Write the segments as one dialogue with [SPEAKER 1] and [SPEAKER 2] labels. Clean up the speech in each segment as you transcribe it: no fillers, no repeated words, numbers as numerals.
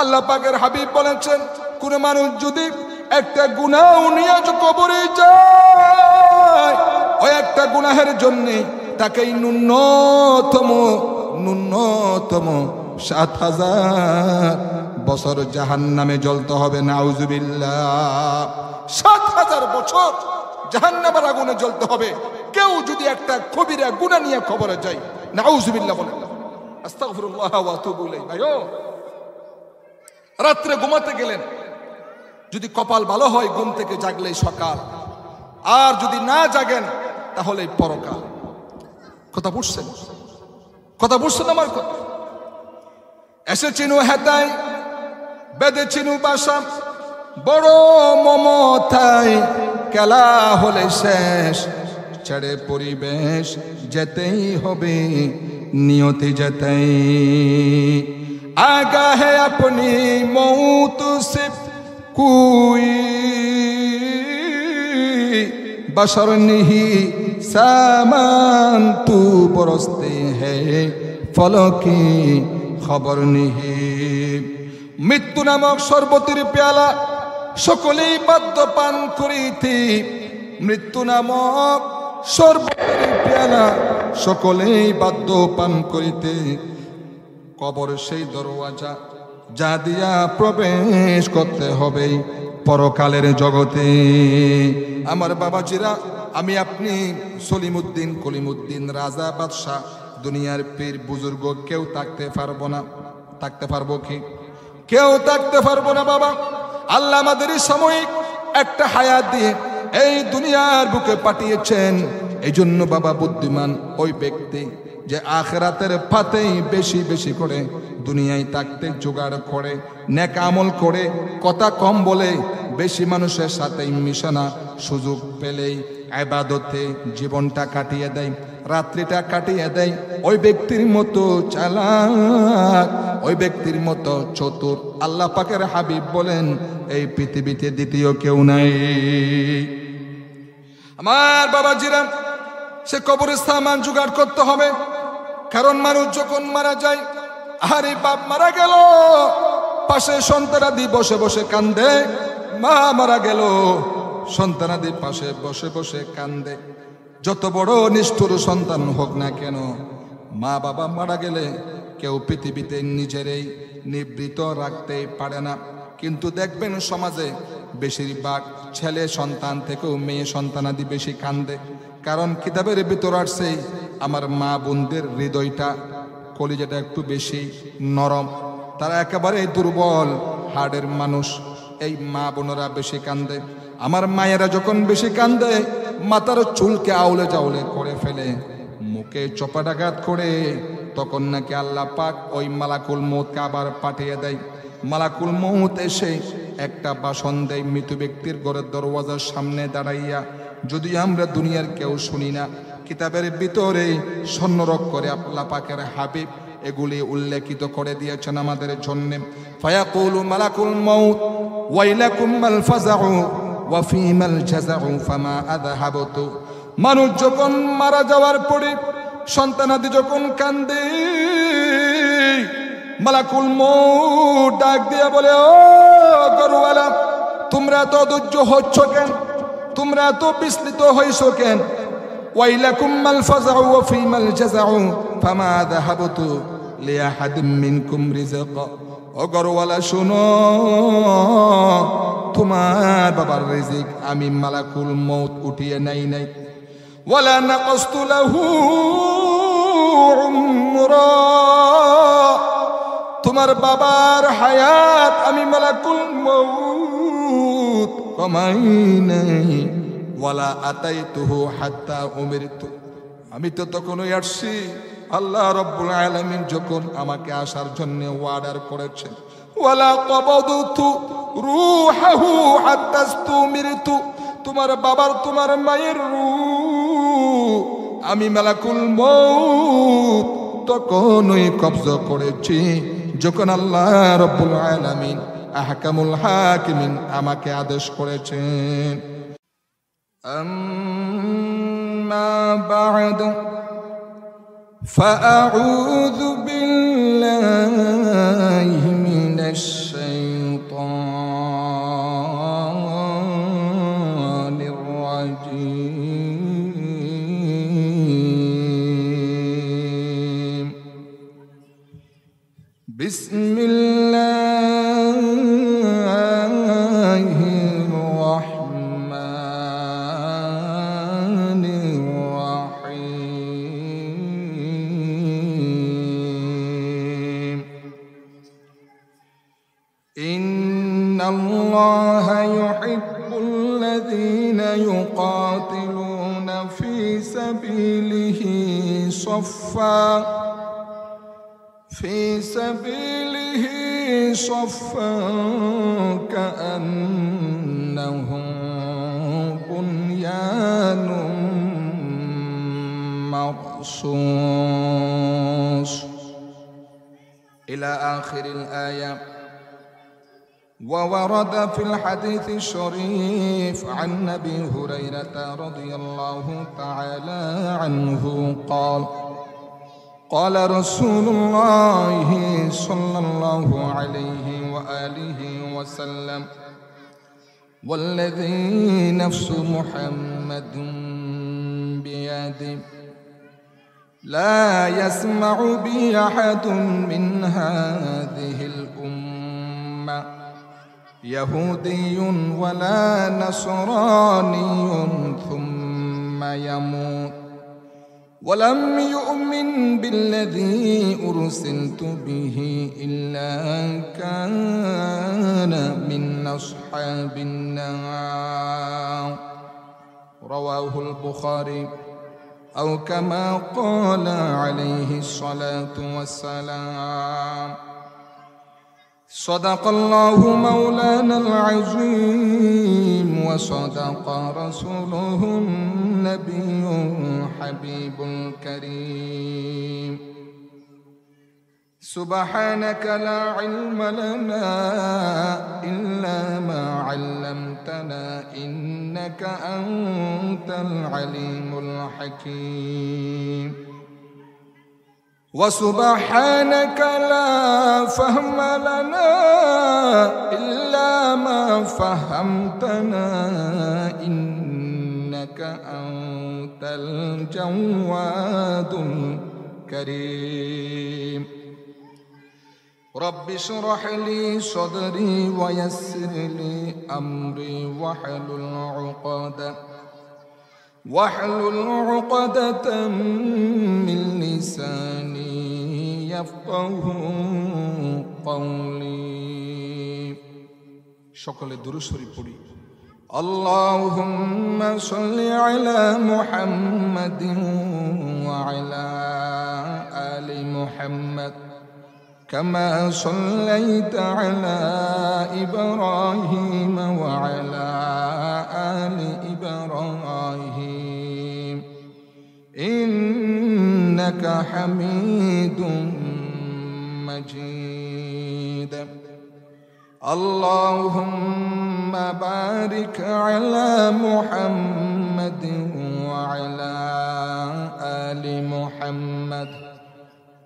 [SPEAKER 1] আল্লাহ পাকের হাবিব বলেছেন, কোন মানুষ যদি একটা গুনাহ নিয়ে কবরে যায়, ওই একটা গুনাহের জন্য তাকে ন্যূনতম ৭,০০০ বছর জাহান্নামে জ্বলতে হবে। নাউজুবিল্লাহ, ৭,০০০ বছর জাহান্নামের আগুনে জ্বলতে হবে কেউ যদি একটা কবিরা গুনাহ নিয়ে কবরে যায়। নাউজুবিল্লাহ বলেন, আস্তাগফিরুল্লাহ ওয়া আতুবু ইলাইহি। ভাইও, রাত্রে ঘুমাতে গেলেন, যদি কপাল ভালো হয় ঘুম থেকে জাগলেই সকাল, আর যদি না জাগেন তাহলে পরকাল। কথা বুঝছেন? আমার কথা। এসে চিনু হেতাই, বেদে চিনু বাসা, বড় মমতায় খেলা হলে শেষ, ছেড়ে পরিবেশ যেতেই হবে, নিয়তি যেতেই। आगा है अपनी मौत से कोई बशर नहीं, सामान तू बरसते हैं फलों की खबर नहीं। मृत्यु नामक शरबतेर प्याला सकलेई बाध्य पान करिते, मृत्यु नामक शरबतेर प्याला सकलेई बाध्य पान करिते। কবর সেই দরওয়াজা যা দিয়া প্রবেশ করতে হবে পরকালের জগতে। আমার বাবাজিরা, আমি আপনি সলিমুদ্দিন, কলিমুদ্দিন, রাজা, বাদশাহ, দুনিয়ার পীর বুজুর্গ কেউ থাকতে পারবো না। থাকতে পারবো কি? কেউ থাকতে পারবো না বাবা। আল্লাহ আমাদের সাময়িক একটা হায়াত দিয়ে এই দুনিয়ার বুকে পাঠিয়েছেন। এই জন্য বাবা বুদ্ধিমান ওই ব্যক্তি যে আখিরাতের পাতেই বেশি বেশি করে দুনিয়ায় থাকতে জোগাড় করে, নেক আমল করে, কথা কম বলে, বেশি মানুষের সাথে মিশানা, সুযোগ পেলেই ইবাদতে জীবনটা কাটিয়ে দেয়, রাত্রিটা কাটিয়ে দেয়। ওই ব্যক্তির মতো চালাক, ওই ব্যক্তির মতো চতুর আল্লাহ পাকের হাবিব বলেন এই পৃথিবীতে দ্বিতীয় কেউ নাই। আমার বাবাজিরা, সে কবরস্থান জোগাড় করতে হবে। কারণ মানুষ যখন মারা যায়, আরে বাপ মারা গেল, পাশে সন্তানাদি বসে বসে কান্দে। মা মারা গেল, সন্তানাদি পাশে বসে বসে কান্দে। যত বড় নিষ্ঠুর সন্তান হোক না কেন, মা বাবা মারা গেলে কেউ পৃথিবীতে নিজেরই নিবৃত রাখতে পারে না। কিন্তু দেখবেন সমাজে বেশিরভাগ ছেলে সন্তান থেকেও মেয়ে সন্তানাদি বেশি কান্দে। কারণ কিতাবের ভিতর আসছে আমার মা বোনদের হৃদয়টা, কলিজাটা একটু বেশি নরম, তারা একেবারে দুর্বল হাড়ের মানুষ। এই মা বোনেরা বেশি কান্দে। আমার মায়েরা যখন বেশি কান্দে, মাথার চুলকে আউলে চাউলে করে ফেলে, মুখে চপাটাঘাত করে, তখন নাকি আল্লাহ পাক ওই মালাকুল মউতকে আবার পাঠিয়ে দেয়। মালাকুল মউত এসে একটা বাসন দেয় মৃত ব্যক্তির ঘরের দরওয়াজার সামনে দাঁড়াইয়া। যদি আমরা দুনিয়ার কেউ শুনি না, কিতাবের ভিতরে স্বর্ণরক করে আল্লাহ পাকের হাবিব এগুলি উল্লেখিত করে দিয়েছেন আমাদের জন্য। ফায়াকুলু মালাকুল মউত ওয়াইলাকুম মাল ফাযাউ ওয়া ফীমাল জাযাউ ফামা আযহাবতু। মানুষ যখন মারা যাওয়ার পরে সন্তানাদি যখন কান্দে, মালাকুল মউত ডাক দিয়ে বলে, ও গরুওয়ালা, তোমরা এত ধৈর্য হচ্ছ কেন? তোমরা এত বিস্মিত হইছো কেন? ওয়াইলাকুম মাল ফাযাউ ওয়া ফীমাল জাযাউ ফামা আযহাবতু লিআহাদিম মিনকুম রিজকা। ও গরুওয়ালা শুনো, তোমার বাবার রিজিক আমি মালাকুল মউত উঠিয়ে নাই। ওয়ালা নাকাসতু লাহু উমরা, তোমার বাবার হায়াত আমি মালাকুল মউত কমাই নাই। ওয়ালা আতাইতুহু হাত্তা উমিরতু, আমি তো তখনই আসছি আল্লাহ রাব্বুল আলামিন যখন আমাকে আসার জন্য অর্ডার করেছেন। ওয়ালা কবদতু রূহাহু হাত্তা ইস্তুমিরতু, তোমার বাবার তোমার মায়ের রূহ আমি মালাকুল মউত তখনই কবজা করেছি যখন আল্লাহ রাব্বুল আলামিন আহকামুল হাকিমিন আমাকে আদেশ করেছেন। আম্মা বা'দ فأعوذ بالله من الشيطان الرجيم. بسم الله الرحمن الرحيم. إن الله يحب الذين يقاتلون في سبيله صفا كأنهم بنيان مرصوص إلى آخر الآية. وورد في الحديث الشريف عن أبي هريرة رضي الله تعالى عنه قال: قال رسول الله صلى الله عليه وآله وسلم: والذي نفس محمد بيده لا يسمع بي أحد من هذه الأمة يهودي ولا نصراني ثم يموت ولم يؤمن بالذي أرسلت به إلا كان من أصحاب النار. رواه البخاري أو كما قال عليه الصلاة والسلام. صدق الله مولانا العظيم وصدق رسوله النبي الحبيب الكريم. سبحانك لا علم لنا إلا ما علمتنا إنك أنت العليم الحكيم. وسبحانك لا فهم لنا إلا ما فهمتنا إنك أنت الجواد الكريم. رب اشرح لي صدري ويسر لي أمري واحلل عقدة من لساني يفقه قولي. شكل الدروس ريبوري. اللهم صل على محمد وعلى آل محمد كما صليت على إبراهيم وعلى آل إبراهيم إنك حميد مجيد. اللهم بارك على محمد وعلى آل محمد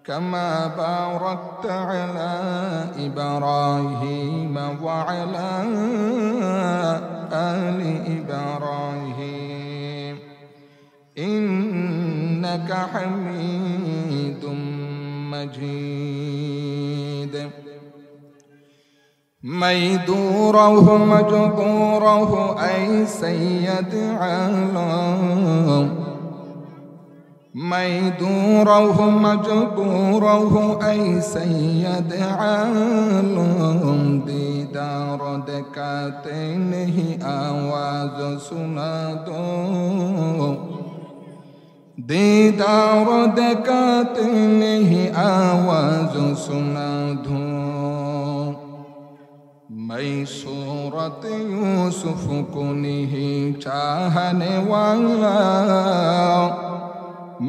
[SPEAKER 1] كما باركت على إبراهيم وعلى آل إبراهيم إنك حميد مجيد. ميدوره مجبوره أي سيد عالم ميدوره مجبوره أي سيد عالم دیدار دکھاتے نہیں آواز سنا دو دیدار دکھاتے نہیں آواز سنا دو میں صورت یوسف کو نہیں چاہنے والا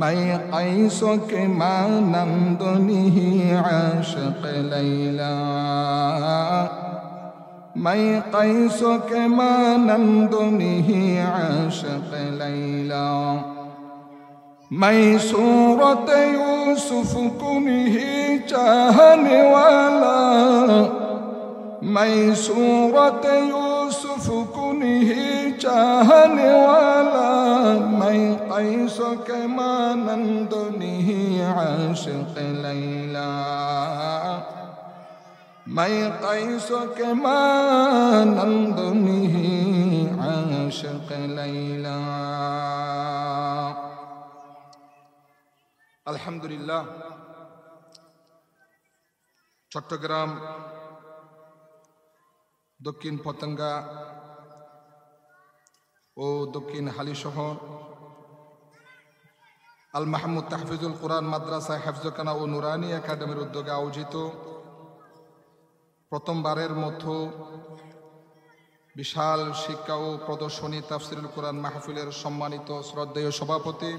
[SPEAKER 1] میں قیس کے مانند نہیں عاشق لیلا میں قیس کے مانند نہیں عاشق لیلا میں صورت یوسف کو نہیں چاہنے والا मैं सूरत यूसुफ को नहीं चाहने वाला, मैं कैसो के मानंद नहीं आशिक लैला, मैं कैसो के मानंद नहीं आशिक लैला। अल्हम्दुलिल्लाह, চট্টগ্রাম দক্ষিণ পতেঙ্গা ও দক্ষিণ হালিশহর আল মাহমুদ তাহফিজুল কোরআন মাদ্রাসা হেফজখানা ও নুরানি একাডেমির উদ্যোগে আয়োজিত প্রথমবারের মতো বিশাল শিক্ষা ও প্রদর্শনী তাফসিরুল কোরআন মাহফিলের সম্মানিত শ্রদ্ধেয় সভাপতি,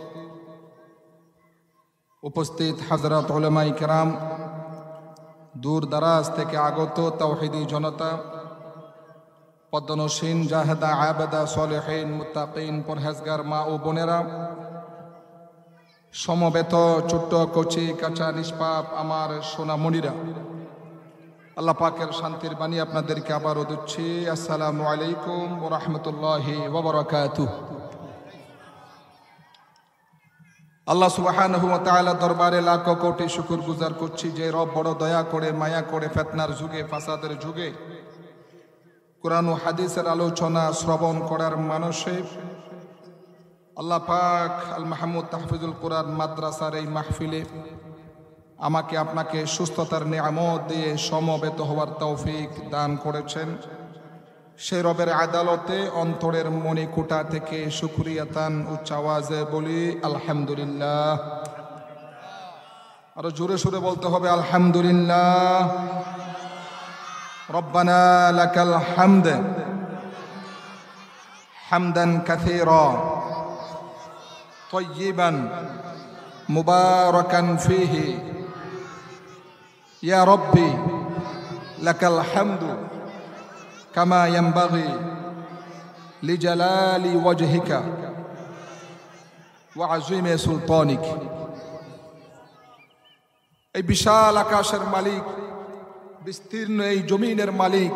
[SPEAKER 1] উপস্থিত হযরত উলামায়ে কেরাম, দূর দারাজ থেকে আগত তাওহীদি জনতা, পদ্মনসীন জাহেদা আবেদা সালেহীন মুত্তাকিন পরহেজগার মা ও বোনেরা, সমবেত ছোট্ট কচি কাঁচা নিষ্পাপ আমার সোনামণিরা, আল্লাহ পাকের শান্তির বাণী আপনাদেরকে আবারও দিচ্ছি। আসসালামু আলাইকুম ওয়া রাহমাতুল্লাহি ওয়া বারাকাতুহু। আল্লাহ সুবহানাহু ওয়া তাআলা দরবারে লাখো কোটি শুকর গুজার করছি যে রব বড় দয়া করে মায়া করে ফিতনার যুগে ফাসাদের যুগে কোরআন ও হাদিসের আলোচনা শ্রবণ করার মানুষে আল্লাহ পাক আল মাহমুদ তাহফিজুল কোরআন মাদ্রাসার এই মাহফিলে আমাকে আপনাকে সুস্থতার নিয়ামত দিয়ে সমবেত হওয়ার তৌফিক দান করেছেন। সেই রবের আদালতে অন্তরের মণিকুটা থেকে শুকরিয়াতান উচ্চ আওয়াজে বলি আলহামদুলিল্লাহ। আরো জোরে সুরে বলতে হবে আলহামদুলিল্লাহ। রব্বানা লাকাল হামদ হামদান কাসীরা তাইয়িবান মুবারাকান ফীহি ইয়া রব্বি লাকাল হামদু কামা ইয়ানবাগি লিজালালি ওয়াজহিকা ওয়া আযীমি সুলতানিক। এই বিশাল আকাশের মালিক, বিস্তীর্ণ এই জমিনের মালিক,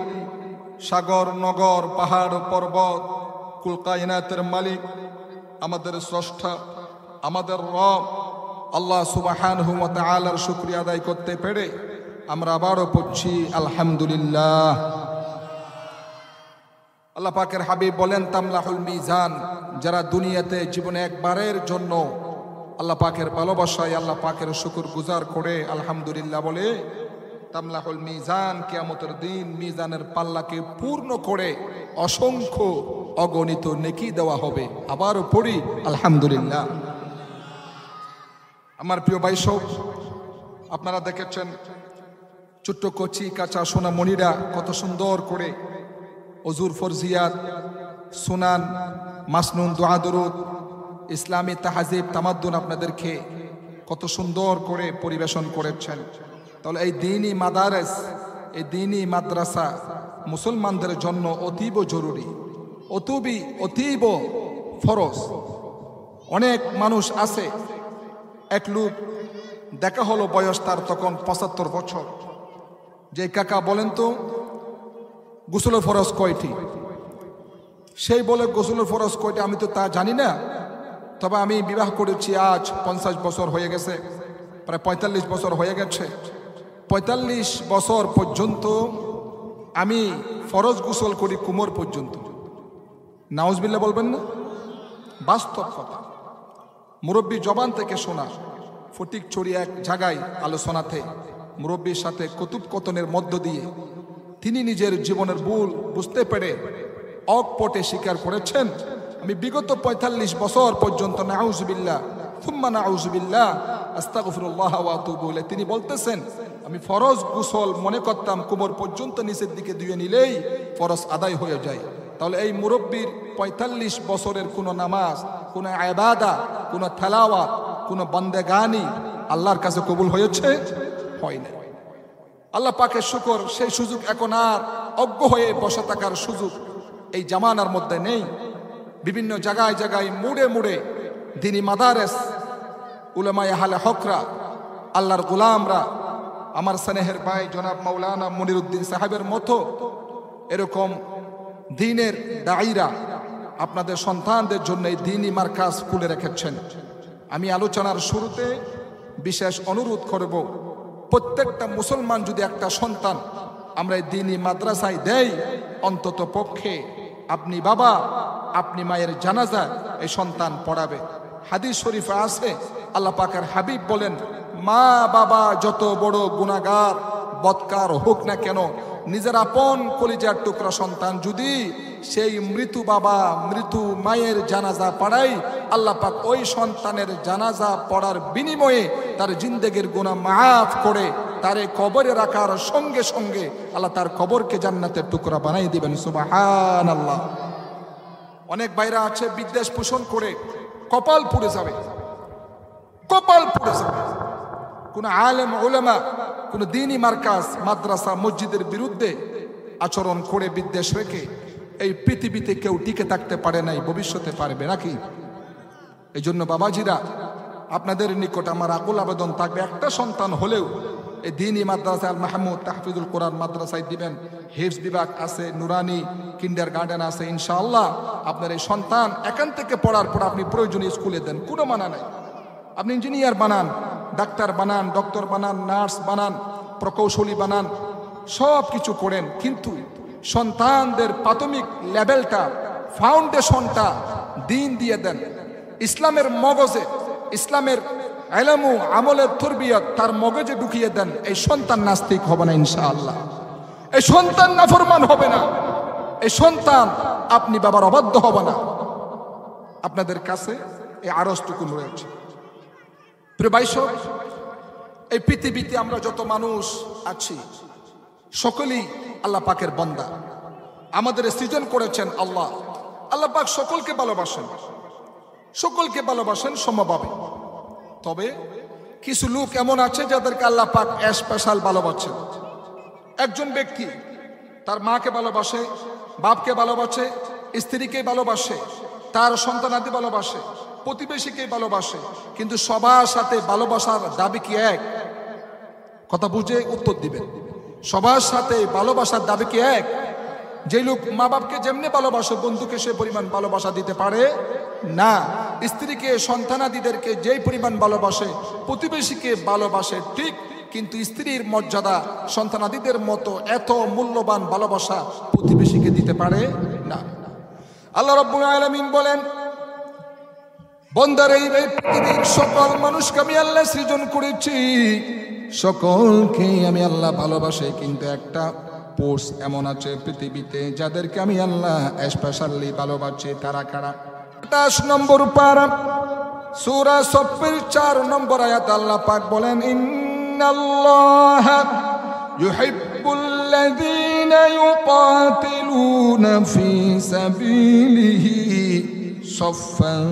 [SPEAKER 1] সাগর নগর পাহাড় পর্বত কুল কায়নাতের মালিক, আমাদের স্রষ্টা, আমাদের রব আল্লাহ সুবহানাহু ওয়া তাআলার শুকরিয়া আদায় করতে পেরে আমরা আবারও পড়ছি আলহামদুলিল্লাহ। আল্লাহ পাকের হাবিব বলেন তামলাহুল মিজান, যারা দুনিয়াতে জীবনে একবারের জন্য আল্লাহ পাকের ভালোবাসায় আল্লাহ পাকের শুকর গুজার করে আলহামদুলিল্লাহ বলে, তামলাহুল মিজান, কিয়ামতের দিন মিজানের পাল্লাকে পূর্ণ করে অসংখ্য অগণিত নেকি দেওয়া হবে। আবারও পড়ি আলহামদুলিল্লাহ। আমার প্রিয় ভাই সব, আপনারা দেখেছেন ছোট্ট কচি কাঁচা সোনামণিরা কত সুন্দর করে অজুর ফরজিয়াত, সুনান, মাসনুন, দোয়া দরুদ, ইসলামী তাহাজিব তামাদ্দুন আপনাদেরকে কত সুন্দর করে পরিবেশন করেছেন। তাহলে এই দ্বীনি মাদারেস, এই দ্বীনি মাদ্রাসা মুসলমানদের জন্য অতীব জরুরি, অতীব ফরজ। অনেক মানুষ আছে, এক লোক দেখা হলো বয়স তার তখন ৭৫ বছর, যে কাকা বলেন তো গোসলের ফরজ কয়টি? সেই বলে গোসলের ফরজ কয়টি আমি তো তা জানি না, তবে আমি বিবাহ করেছি আজ ৫০ বছর হয়ে গেছে, প্রায় ৪৫ বছর হয়ে গেছে। ৪৫ বছর পর্যন্ত আমি ফরজ গোসল করি কোমর পর্যন্ত। নাউজুবিল্লাহ বলবেন না? বাস্তব কথা, মুরব্বী জবান থেকে শোনা। ফটিকছড়ি এক জায়গায় আলোচনাতে মুরব্বীর সাথে কথোপকথনের মধ্য দিয়ে তিনি নিজের জীবনের ভুল বুঝতে পেরে অকপটে স্বীকার করেছেন, আমি বিগত ৪৫ বছর পর্যন্ত নাউজুবিল্লাহ সুম্মা নাউজুবিল্লাহ আস্তাগফিরুল্লাহ ওয়া আতুবু ইলাইহি, তিনি বলতেছেন আমি ফরজ গোসল মনে করতাম কোমর পর্যন্ত নিচের দিকে ধুয়ে নিলেই ফরজ আদায় হয়ে যায়। তাহলে এই মুরব্বীর ৪৫ বছরের কোনো নামাজ, কোনো ইবাদত, কোনো তেলাওয়াত, কোনো বান্দেগানি আল্লাহর কাছে কবুল হয়েছে? হয় না। আল্লাহ পাকের শুকর, সেই সুযোগ এখন আর অজ্ঞ হয়ে বসে থাকার সুযোগ এই জামানার মধ্যে নেই। বিভিন্ন জায়গায় জায়গায় মুড়ে মুড়ে দ্বীনি মাদারেস, উলামায়ে আহলে হকরা, আল্লাহর গোলামরা আমার স্নেহের ভাই জনাব মাওলানা মনিরুদ্দিন সাহেবের মতো এরকম দ্বীনের দায়ীরা আপনাদের সন্তানদের জন্য এই দ্বীনি মার্কাজ খুলে রেখেছেন। আমি আলোচনার শুরুতে বিশেষ অনুরোধ করব, প্রত্যেকটা মুসলমান যদি একটা সন্তান আমরা এই দ্বীনি মাদ্রাসায় দেই, অন্তত পক্ষে আপনি বাবা আপনি মায়ের জানাজা এই সন্তান পড়াবে। হাদিস শরীফে আছে, আল্লাহ পাকের হাবিব বলেন, মা বাবা যত বড় গুনাহগার বদকার হোক না কেন, নিজের আপন কলিজার টুকরা সন্তান যদি সেই মৃত্যু বাবা মৃত্যু মায়ের জানাজা পড়াই, আল্লাহ পাক ওই সন্তানের জানাজা পড়ার বিনিময়ে তার জিন্দেগির গুনাহ মাফ করে তারে কবরে রাখার সঙ্গে সঙ্গে আল্লাহ তার কবরকে জান্নাতের টুকরা বানাই দিবেন। সুবহানাল্লাহ। অনেক ভাইরা আছে বিদ্বেষ পোষণ করে কপাল পুড়ে যাবে, কপাল পুড়ে যাবে। কোন আলেম উলামা কোন দ্বীনি মার্কাজ মাদ্রাসা মসজিদের বিরুদ্ধে আচরণ করে বিদ্বেষ রেখে এই পৃথিবীতে কেউ টিকে থাকতে পারে নাই, ভবিষ্যতে পারবে নাকি? এই জন্য বাবাজিরা, আপনাদের নিকট আমার আকুল আবেদন থাকবে, একটা সন্তান হলেও এই দ্বীনি মাদ্রাসা আল মাহমুদ তাহফিজুল কোরআন মাদ্রাসায় দিবেন। হিফজ বিভাগ আছে, নুরানি কিন্ডার গার্ডেন আছে, ইনশাআল্লাহ আপনার এই সন্তান এখান থেকে পড়ার পর আপনি প্রয়োজনীয় স্কুলে দেন, কোনো মানা নাই। আপনি ইঞ্জিনিয়ার বানান, ডাক্তার বানান, ডক্টর বানান, নার্স বানান, প্রকৌশলী বানান, সব কিছু করেন, কিন্তু সন্তানদের প্রাথমিক লেভেলটা ফাউন্ডেশনটা দিন দিয়ে দেন। ইসলামের মগজে, ইসলামের ইলমু আমলের তরবিয়ত তার মগজে ঢুকিয়ে দেন। এই সন্তান নাস্তিক হবে না ইনশাআল্লাহ, এই সন্তান নাফরমান হবে না, এই সন্তান আপনি বাবার অবাধ্য হবে না। আপনাদের কাছে এই আরজটুকু রয়েছে। প্রিয় ভাই সব, এই পৃথিবীতে আমরা যত মানুষ আছি সকলেই আল্লাহ পাকের বান্দা। আমাদের সৃজন করেছেন আল্লাহ। আল্লাহ পাক সকলকে ভালোবাসেন, সকলকে ভালোবাসেন সমভাবে। তবে কিছু লোক এমন আছে যাদেরকে আল্লাহ পাক স্পেশাল ভালোবাসেন। একজন ব্যক্তি তার মাকে ভালোবাসে, বাপকে ভালোবাসে, স্ত্রীকে ভালোবাসে, তার সন্তানাদি ভালোবাসে, প্রতিবেশীকে ভালোবাসে, কিন্তু সবার সাথে ভালোবাসার দাবি কি এক? কথা বুঝে উত্তর দিবেন। সবার সাথে ভালোবাসার দাবি কি এক? যে লোক মা বাপকে যেমনি ভালোবাসে বন্ধুকে সে পরিমাণ ভালোবাসা দিতে পারে না। স্ত্রীকে সন্তানাদিদেরকে যেই পরিমাণ ভালোবাসে প্রতিবেশীকে ভালোবাসে ঠিক, কিন্তু স্ত্রীর মর্যাদা সন্তানাদিদের মতো এত মূল্যবান ভালোবাসা প্রতিবেশীকে দিতে পারে না। আল্লাহ রাব্বুল আলামিন বলেন, বান্দার এই পৃথিবীর সকল মানুষকে আমি আল্লাহ সৃজন করেছি, সকলকে আমি আল্লাহ ভালোবাসি, কিন্তু একটা পোস্ট এমন আছে পৃথিবীতে যাদেরকে আমি আল্লাহ স্পেশালি ভালোবাসি। তারা কারা? 28 নম্বর পারা সূরা সফের 4 নম্বর আয়াত আল্লাহ পাক বলেন, ইন্নাল্লাহা ইউহিব্বুল্লাযীনা ইউকাতিলুনা ফি সাবিলিহি সাফফান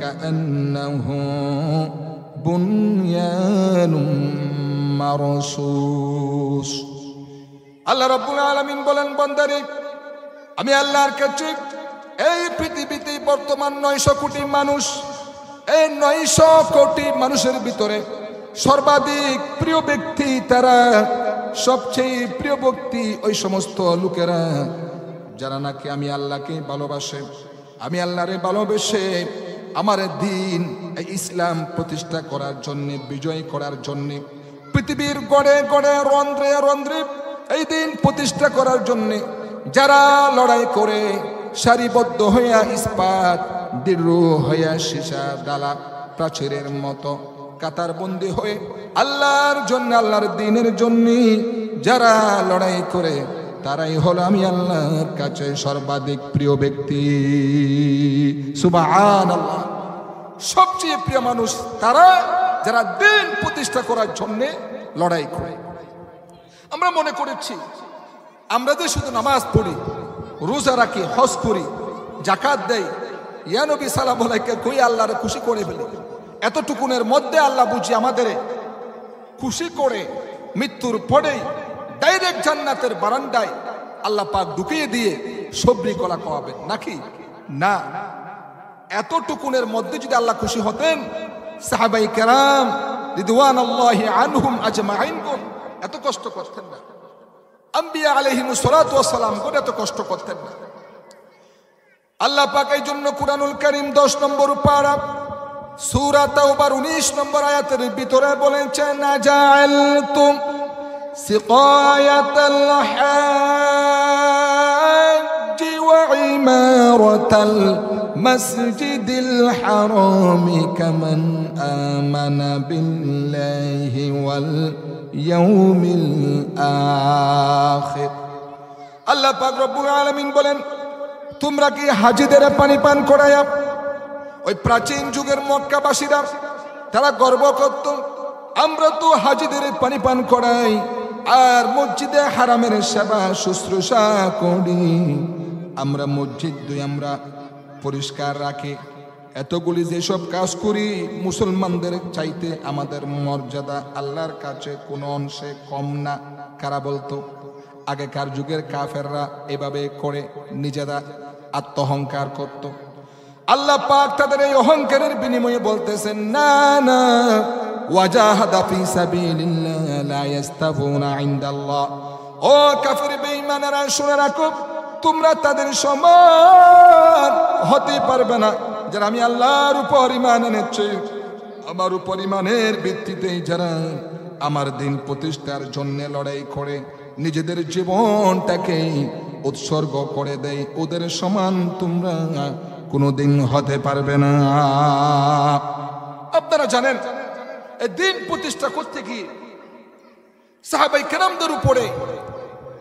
[SPEAKER 1] কাআন্নাহু বুনয়ানুম মারসুস। আল্লাহ রাব্বুল আলামিন বলেন, বান্দারে আমি আল্লাহর কাছে এই পৃথিবীতে বর্তমান 900 কোটি মানুষ, এই 900 কোটি মানুষের ভিতরে সর্বাধিক প্রিয় ব্যক্তি তারা, সবচেয়ে প্রিয় ব্যক্তি ওই সমস্ত লোকেরা যারা নাকি আমি আল্লাহকে ভালোবাসে, আমি আল্লাহরে ভালোবেসে আমার দ্বীন এই ইসলাম প্রতিষ্ঠা করার জন্য, বিজয় করার জন্য, পৃথিবীর গড়ে গড়ে রন্ধ্রে রন্ধ্রে এই দিন প্রতিষ্ঠা করার জন্য যারা লড়াই করে সারিবদ্ধ হইয়া ইস্পাত দৃঢ় হইয়া সীসা ডালা প্রাচীরের মতো কাতারবন্দি হয়ে আল্লাহর জন্য, আল্লাহর দ্বীনের জন্য যারা লড়াই করে, তারাই হলো আমি আল্লাহর কাছে সর্বাধিক প্রিয় ব্যক্তি। সুবহানাল্লাহ। সবচেয়ে প্রিয় মানুষ তারা যারা দ্বীন প্রতিষ্ঠা করার জন্য লড়াই করে। আমরা মনে করেছি আমরা যে শুধু নামাজ পড়ি, রোজা রাখি, হজ করি, যাকাত দেই, ইয়া নবী সালাম আলাইকে কই আল্লাহরে খুশি করে ফেলি, এতটুকুনের মধ্যে আল্লাহ বুঝি আমাদের খুশি করে মৃত্যুর পরেই ডাইরেক্ট জান্নাতের বারান্দায় আল্লাহ পাক ঢুকিয়ে দিয়ে সবরি কলা খাওয়াবেন নাকি? না। এতটুকুনের মধ্যে যদি আল্লাহ খুশি হতেন, সাহাবায়ে কেরাম রিদওয়ানুল্লাহি আনহুম আজমাইন এত কষ্ট করতেন না। আম্বিয়া আলাইহিমুস সালাতু ওয়াস সালাম গণ এত কষ্ট করতেন না। আল্লাহ পাক এই জন্য কুরআনুল কারীম 10 নম্বর পারা সূরা তাওবার 19 নম্বর আয়াতের ভিতরে বলেছেন, আজাআলতুম সিকায়াতাল হাজ্জি ওয়া ইমারাতাল মাসজিদিল হারামি কামান আমানা বিল্লাহি ওয়াল ইয়াউমিল আখির। আল্লাহ পাক রব্বুল আলামিন বলেন, তোমরা কি হাজিদের পানি পান করায়া? ওই প্রাচীন যুগের মক্কাবাসীরা তারা গর্ব করত, আমরা তো হাজিদের পানি পান করাই আর মসজিদে হারামের সেবা শুশ্রূষা করি, আমরা মসজিদ আমরা পরিষ্কার রাখি, এতগুলি যেসব কাজ করি মুসলমানদের চাইতে আমাদের মর্যাদা আল্লাহর কাছে কোনো অংশে কম না। কারা বলতো? আগেকার যুগের কাফেররা এভাবে করে নিজেরা আত্মহংকার করত। আল্লাহ পাক তাদের এই অহংকারের বিনিময়ে বলতেছেন, না না, ওয়াজাহাদা ফি সাবিলিল্লাহ লা ইস্তাফুনা ইনদাল্লাহ। ও কাফির বেঈমানেরা, শুনে রাখো, তোমরা তাদের সমান হতে পারবে না যারা আমি আল্লাহর উপর ঈমান এনেছে, আমার উপর ঈমানের ভিত্তিতেই যারা আমার দিন প্রতিষ্ঠার জন্য লড়াই করে নিজেদের জীবনটাকে উৎসর্গ করে দেয়, ওদের সমান তোমরা কোনোদিন হতে পারবে না। আপনারা জানেন এই দিন প্রতিষ্ঠা করতে গিয়ে সাহাবায়ে কেরামদের উপরে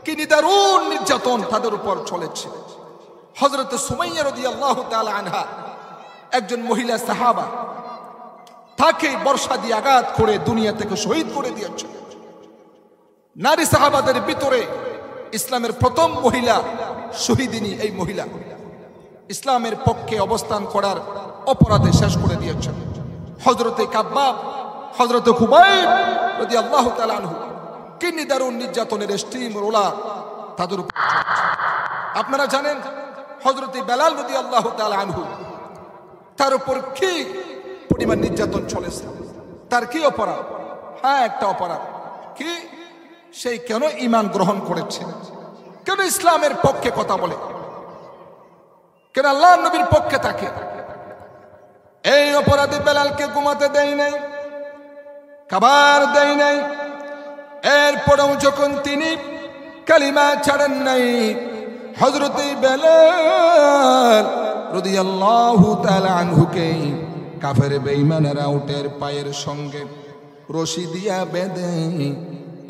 [SPEAKER 1] কি নিদারুণ নির্যাতন তাদের উপর চলেছে। হযরত সুমাইয়া রাদিয়াল্লাহু তাআলা আনহা একজন মহিলা সাহাবা, তাকে বর্ষা দিয়ে আঘাত করে দুনিয়া থেকে শহীদ করে দিয়েছে। নারী সাহাবাদের ভিতরে ইসলামের প্রথম মহিলা শহীদিনী এই মহিলা ইসলামের পক্ষে অবস্থান করার অপরাধে শেষ করে দিয়েছেন। হযরতে কাব্বাব, হযরতে খুবাইব রাদিয়াল্লাহু তাআলা আনহু কি নিদারুণ নির্যাতনের স্টিম রোলা তাদের উপর। আপনারা জানেন হযরতে বেলাল রাদিয়াল্লাহু তাআলা আনহু, তার উপর কি পরিমাণ নির্যাতন চলেছে, তার কি অপরাধ? হ্যাঁ, একটা অপরাধ কি, সেই কেন ঈমান গ্রহণ করেছে, কেন ইসলামের পক্ষে কথা বলে, কেন আল্লাহর নবীর পক্ষে থাকে। এই অপরাধী বেলালকে ঘুমাতে দেয় নাই, খাবার দেয় নাই। এরপরেও যখন তিনি কালিমা ছাড়েন নাই, হযরতে বেলাল রাদিয়াল্লাহু তাআলা আনহুকে কাফের বেঈমানেরা উটের পায়ের সঙ্গে রশি দিয়া বেঁধে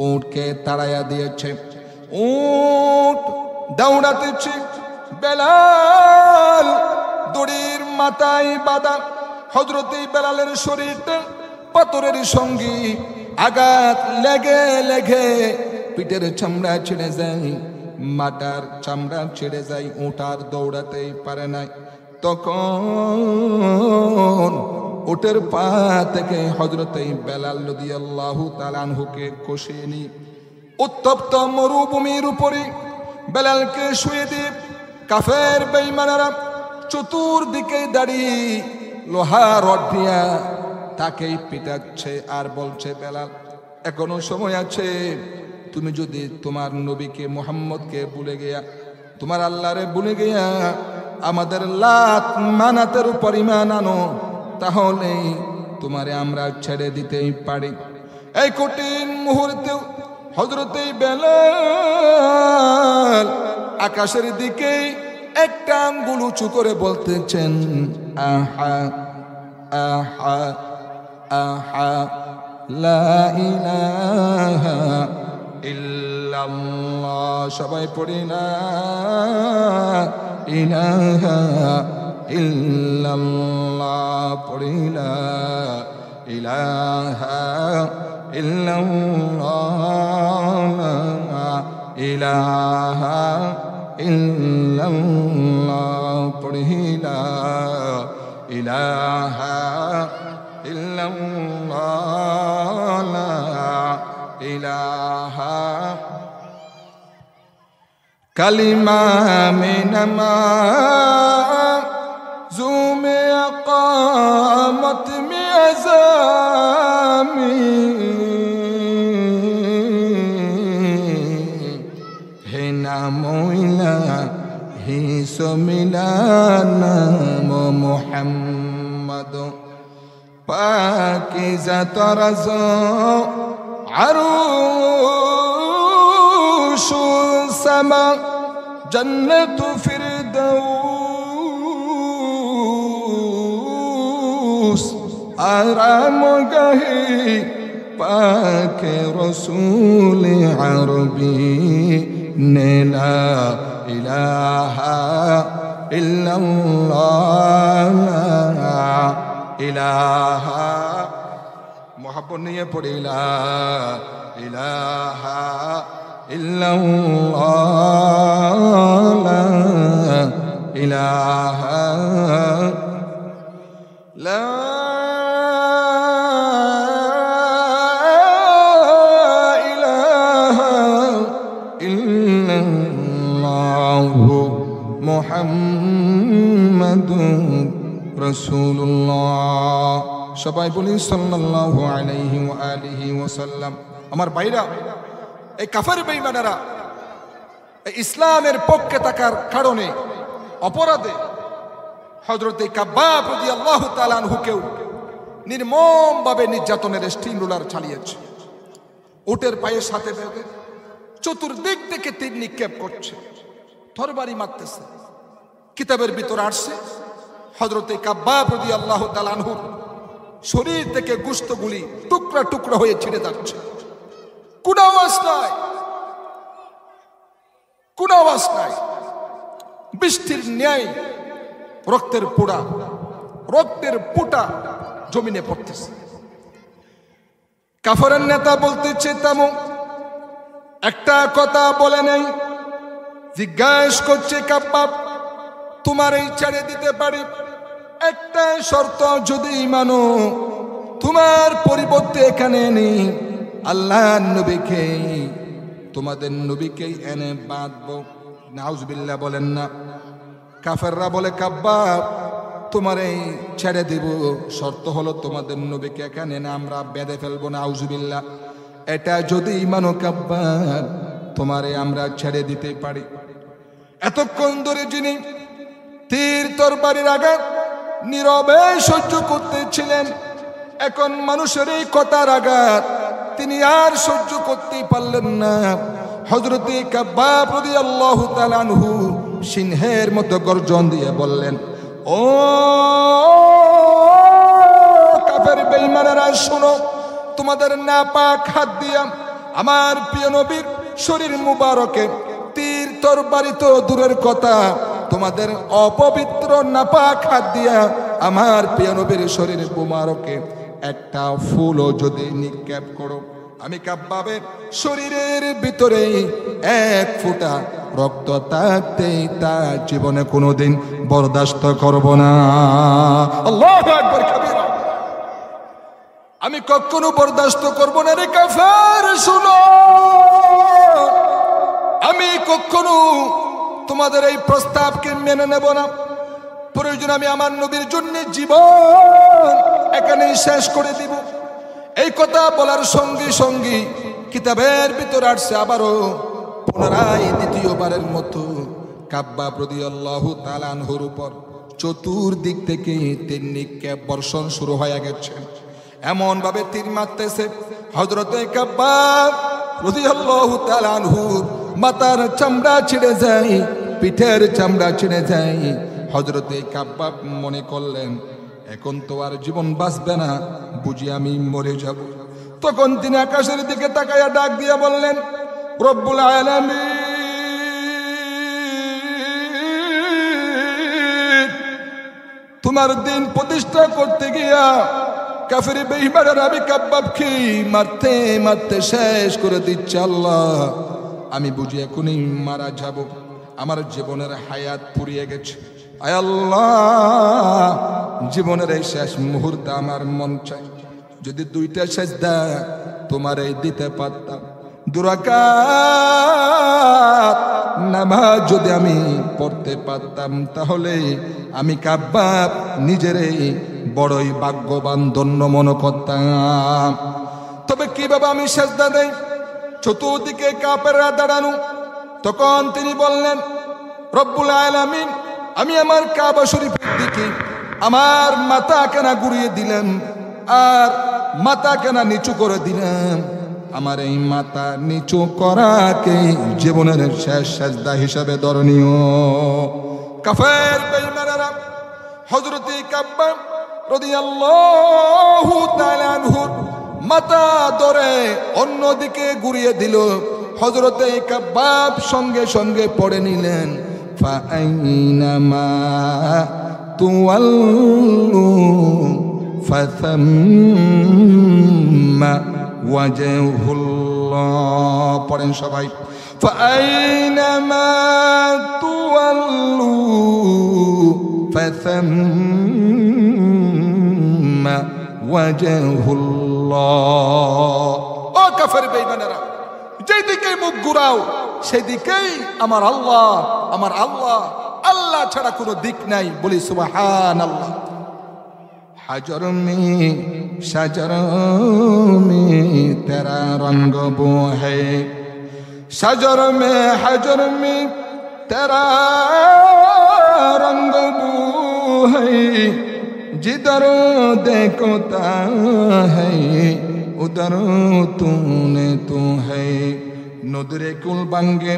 [SPEAKER 1] উটকে তাড়াইয়া দিয়েছে। উট দৌড়াতেছে, বেলাল দড়ির মাথায় বাঁধা। হযরতে বেলালের শরীরটা পাথরের সঙ্গে আঘাত লেগে লেগে পিঠের চামড়া ছিঁড়ে যায়, মাথার চামড়া ছিঁড়ে যায়, উট আর দৌড়াতেই পারে না। তখন উটের পা থেকে হযরতে বেলাল রাদিয়াল্লাহু তাআলা আনহুকে কষিয়ে নিয়ে উত্তপ্ত মরুভূমির উপরে বেলালকে শুয়ে দিয়ে কাফের বেঈমানেরা চতুর্দিকে দাঁড়িয়ে লোহার রড দিয়া তাকেই পিটাচ্ছে আর বলছে, বেলাল এখনো সময় আছে, তুমি যদি তোমার নবীকে মুহাম্মদকে ভুলে গিয়া, তোমার আল্লাহরে ভুলে গিয়া আমাদের লাত মানাতের উপর ঈমান আনো, তাহলে তোমারে আমরা ছেড়ে দিতেই পারি। এই কঠিন মুহূর্তে হযরতে বেলাল আকাশের দিকে একটা আঙ্গুল উঁচু করে বলতেছেন, আহা আহা আহা লা ইলাহা ইল্লাল্লাহ। সবাই পড়ি না ইলাহা ইল্লাল্লাহ, পড়ি না ইলাহা ইল্লাল্লাহ, ইলাহা ইল্লাল্লাহ, পড়ি না ইলাহা ইল্লাল্লাহ, ইলাহা। কালিমা में नमाज़ में अक़ामत में अज़ामी ইলাহি সুমিলানাম মুহাম্মদ পাকিজা তরাজ আরুশুস সামা জন্নত ফিরদাউস আরামগাহি পাকে রসূল আরবি লা ইলাহা ইল্লাল্লাহ ইলাহা মোহাব্বত নিয়ে পড়ে লা ইলাহা ইল্লাল্লাহ ইলাহা লা মুহাম্মাদুর রাসূলুল্লাহ। সবাই বলি সাল্লাল্লাহু আলাইহি ওয়া আলিহি ওয়াসাল্লাম। আমার ভাইরা, এই কাফের বেঈমানেরা ইসলামের পক্ষে থাকার কারণে অপরাধে হযরত কাব্বাব রাদিয়াল্লাহু তাআলা আনহুকেও নির্মমভাবে নির্যাতনের স্টিম রোলার চালিয়েছে। উটের পায়ের সাথে বেঁধে চতুর্দিক থেকে তীর নিক্ষেপ করছে, তরবারি মারতেছে। কিতাবের ভিতর আসছে হযরত কাব্বাব রাদিয়াল্লাহু তাআলা আনহুর শরীর থেকে গোশতগুলি টুকরা টুকরা হয়ে ছিঁড়ে যাচ্ছে। কোনো আওয়াজ নাই, কোনো আওয়াজ নাই। বৃষ্টির ন্যায় রক্তের পোড়া, রক্তের পোটা জমিনে পড়তেছে। কাফেরের নেতা বলতেছে তেমন একটা কথা বলে নেই। জিজ্ঞাসা করছে কাব্বাব, তোমার এই ছেড়ে দিতে পারি, একটা শর্ত যদি মানো, তোমার পরিবর্তে এখানে নেই আল্লাহর নবীকে, তোমাদের নবীকেই এনে বাঁধবো। নাউজুবিল্লাহ বলেন না। কাফেররা বলে কাব্বাব তোমার এই ছেড়ে দিব, শর্ত হলো তোমাদের নবীকে এখানে না আমরা বেঁধে ফেলবো। নাউজুবিল্লাহ। এটা যদি মানো কাব্বাব তোমারে আমরা ছেড়ে দিতে পারি। এতক্ষণ ধরে যিনি তীর তরবারির আঘাত নীরবে সহ্য করতেছিলেন, এখন মানুষের এই কথার আঘাত তিনি আর সহ্য করতেই পারলেন না। হযরত কাব্বাব রাদিয়াল্লাহু তাআলা আনহু সিংহের মতো গর্জন দিয়ে বললেন, ও কাফের বেঈমানেরা শোনো, তোমাদের নাপাক হাত দিয়া আমার প্রিয় নবীর শরীর মুবারকে তীর তরবারি তো দূরের কথা, তোমাদের অপবিত্র নাপাক হাত দিয়া আমার প্রিয় নবীর শরীর মুবারকে একটা ফুলও যদি নিক্ষেপ করো, আমি কাব্বাবের শরীরের ভিতরে এক ফোঁটা রক্ত থাকতেই তা জীবনে কোনোদিন বরদাস্ত করব না। আল্লাহু আকবার কাবীরা। আমি কখনো বরদাস্ত করব না রে কাফের, শুনো, আমি কখনো তোমাদের এই প্রস্তাবকে মেনে নেব না। প্রয়োজন আমি আমার নবীর জন্য জীবন এখানেই শেষ করে দিব। এই কথা বলার সঙ্গে সঙ্গে কিতাবের ভিতর আসছে আবারও পুনরায় দ্বিতীয়বারের মতো কাব্বাব রাদিয়াল্লাহু তাআলা আনহুর উপর চতুর্দিক থেকে তীর নিক্ষেপ বর্ষণ শুরু হয়ে গেছে। এমন ভাবে তীর মারতেছে হযরত কাব্বাব রাদিয়াল্লাহু তাআলা আনহুর মাথার চামড়া ছিঁড়ে যায়, পিঠের চামড়া ছিঁড়ে যায়। হযরত কাব্বাব মনে করলেন এখন তো আর জীবন বাঁচবে না, বুঝি আমি মরে যাব। তখন তিনি আকাশের দিকে তাকায়া ডাক দিয়া বললেন, রব্বুল আলামিন, তোমার দিন প্রতিষ্ঠা করতে গিয়া কাফের বেঈমানরা আমি কাব্বাবকে মারতে মারতে শেষ করে দিচ্ছে। আল্লাহ, আমি বুঝি এখনই মারা যাব, আমার জীবনের হায়াত ফুরিয়ে গেছে। আয় আল্লাহ, জীবনের এই শেষ মুহূর্তে আমার মন চাই যদি দুইটা সেজদা তোমার এই দিতে পারতাম, দুরাকাত নামাজ যদি আমি পড়তে পারতাম, তাহলে আমি কাব্বাব নিজেরই বড়ই ভাগ্যবান ধন্য মনে করতাম। তবে কিভাবে আমি সেজদা দেই? চতুর্দিকে কাফেররা দাঁড়ানো। তখন তিনি বললেন, রব্বুল আলামিন আমি আমার কাবা শরীফের দিকে আমার মাথা কেনা ঘুরিয়ে দিলাম আর মাথা কেনা নিচু করে দিলাম। আমার এই মাথা নিচু করাকে জীবনের শেষ সাজদা হিসাবে ধরনীয়। কাফের বেঈমানেরা হযরতে কাব্বা রাদিয়াল্লাহু তাআলা আনহুর মাথা ধরে অন্যদিকে ঘুরিয়ে দিল। হযরতে কাব্বাব সঙ্গে সঙ্গে পড়ে নিলেন ফাআইনামা তুওয়াল্লু ফাসাম্মা ওয়াজহুল্লাহ। পড়েন সবাই, ফাআইনামা তুওয়াল্লু ফাসাম্মা ওয়াজহুল্লাহ। ও কাফের বেঈমানেরা, যেদিকে মুখ ঘুরাও সেদিকেই আমার আল্লাহ, আমার আল্লাহ, আল্লাহ ছাড়া কোনো দিক নাই। বলি সুবহানাল্লাহ। হাজর মে শাজর মে তেরা রঙ্গ বো হ্যায়, শাজর মে হাজর মে তেরা রঙ্গ বো হ্যায়, जिधर देखो ता है उधर तूने तू है। নদীরে কুল বাঙ্গে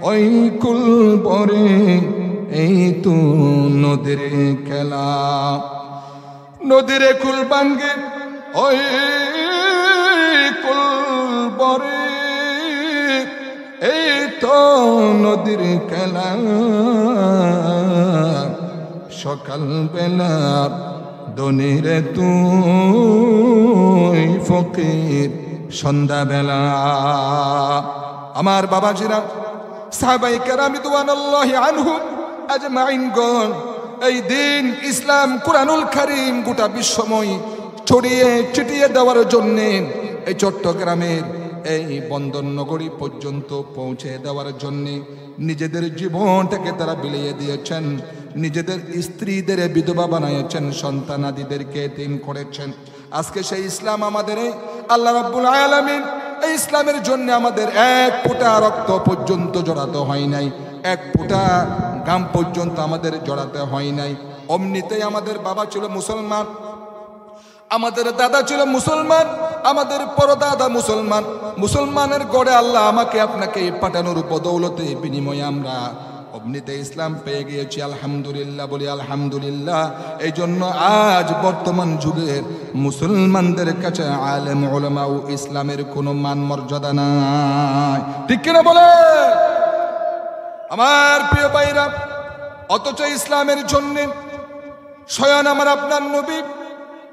[SPEAKER 1] ওই কুল বরে এই তু নদীর খেলা। নদীরে কুল বাঙ্গে ওই কুল বরে এই তো নদীর খেলা। সকাল বেলা দনিরে তুই ফকির সন্ধ্যা বেলা। আমার বাবাজিরা, সাহাবায়ে কেরাম রিদওয়ানুল্লাহি আনহুম আজমাইনগণ, এই দিন ইসলাম কুরআনুল কারীম গোটা বিশ্বময় ছড়িয়ে ছিটিয়ে দেওয়ার জন্য এই চট্টগ্রামের এই বন্দর নগরী পর্যন্ত পৌঁছে দেওয়ার জন্য নিজেদের জীবনটাকে তারা বিলিয়ে দিয়েছেন। নিজেদের স্ত্রীদের বিধবা বানিয়েছেন, সন্তানাদিদেরকে এতিম করেছেন। আজকে সেই ইসলাম আমাদের আল্লাহ রাব্বুল আলামিন এই ইসলামের জন্য আমাদের এক ফোঁটা রক্ত পর্যন্ত জড়াতে হয় নাই, এক ফোঁটা ঘাম পর্যন্ত আমাদের জড়াতে হয় নাই। অমনিতেই আমাদের বাবা ছিল মুসলমান, আমাদের দাদা ছিল মুসলমান, আমাদের পরদাদা মুসলমান। মুসলমানের গড়ে আল্লাহ আমাকে আপনাকে পাঠানোর বদৌলতে বিনিময়ে আমরা অমনিতে ইসলাম পেয়ে গিয়েছি। আলহামদুলিল্লাহ, বলি আলহামদুলিল্লাহ। এই জন্য আজ বর্তমান যুগের মুসলমানদের কাছে আলেম উলামা ও ইসলামের কোনো মান মর্যাদা নাই, ঠিক কিনা বলে আমার প্রিয় ভাইরা? অথচ ইসলামের জন্য স্বয়ং আমার আপনার নবী,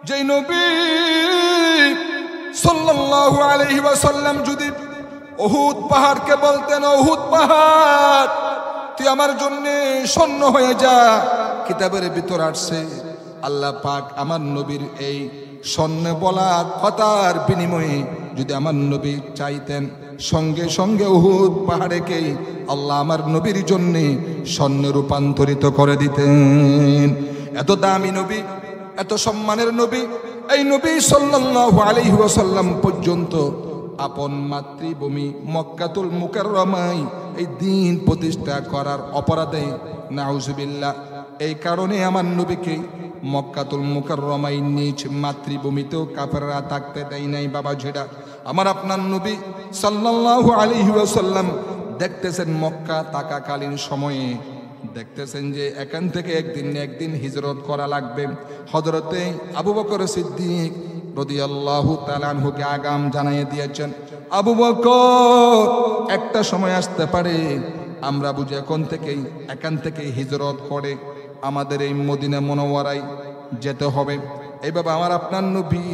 [SPEAKER 1] যেই নবী সাল্লাল্লাহু আলাইহি ওয়াসাল্লাম যদি উহুদ পাহাড়কে বলতেন, উহুদ পাহাড় তুই আমার জন্য শূন্য হয়ে যা, কিতাবের ভিতর আসছে আল্লাহ পাক আমার নবীর এই স্বর্ণ বলা কথার বিনিময়ে যদি আমার নবী চাইতেন, সঙ্গে সঙ্গে উহুদ পাহাড়েকে আল্লাহ আমার নবীর জন্য স্বর্ণে রূপান্তরিত করে দিতেন। এত দামি নবী, এত সম্মানের নবী, এই নবী সাল্লাল্লাহু আলাইহি ওয়াসাল্লাম পর্যন্ত আপন মাতৃভূমি মক্কাতুল মুকাররমায় এই দ্বীন প্রতিষ্ঠা করার অপরাধে নাউজুবিল্লাহ, এই কারণে আমার নবীকে মক্কাতুল মুকাররমায় নিজ মাতৃভূমিতেও কাফেররা থাকতে দেয় নাই। বাবা ঝেড়া, আমার আপনার নবী সাল্লাল্লাহু আলাইহি ওয়াসাল্লাম দেখতেছেন মক্কা থাকাকালীন সময়ে দেখতেছেন যে এখান থেকে একদিন হিজরত করা লাগবে। হযরতে আবু বকর সিদ্দিক রাদিয়াল্লাহু তাআলা আনহুকে আগাম জানিয়ে দিয়েছেন, আবু বকর একটা সময় আসতে পারে আমরা বুঝি এখান থেকে হিজরত করে আমাদের এই মদিনা মুনাওয়ারায় যেতে হবে। এইভাবে আমার আপনার নবী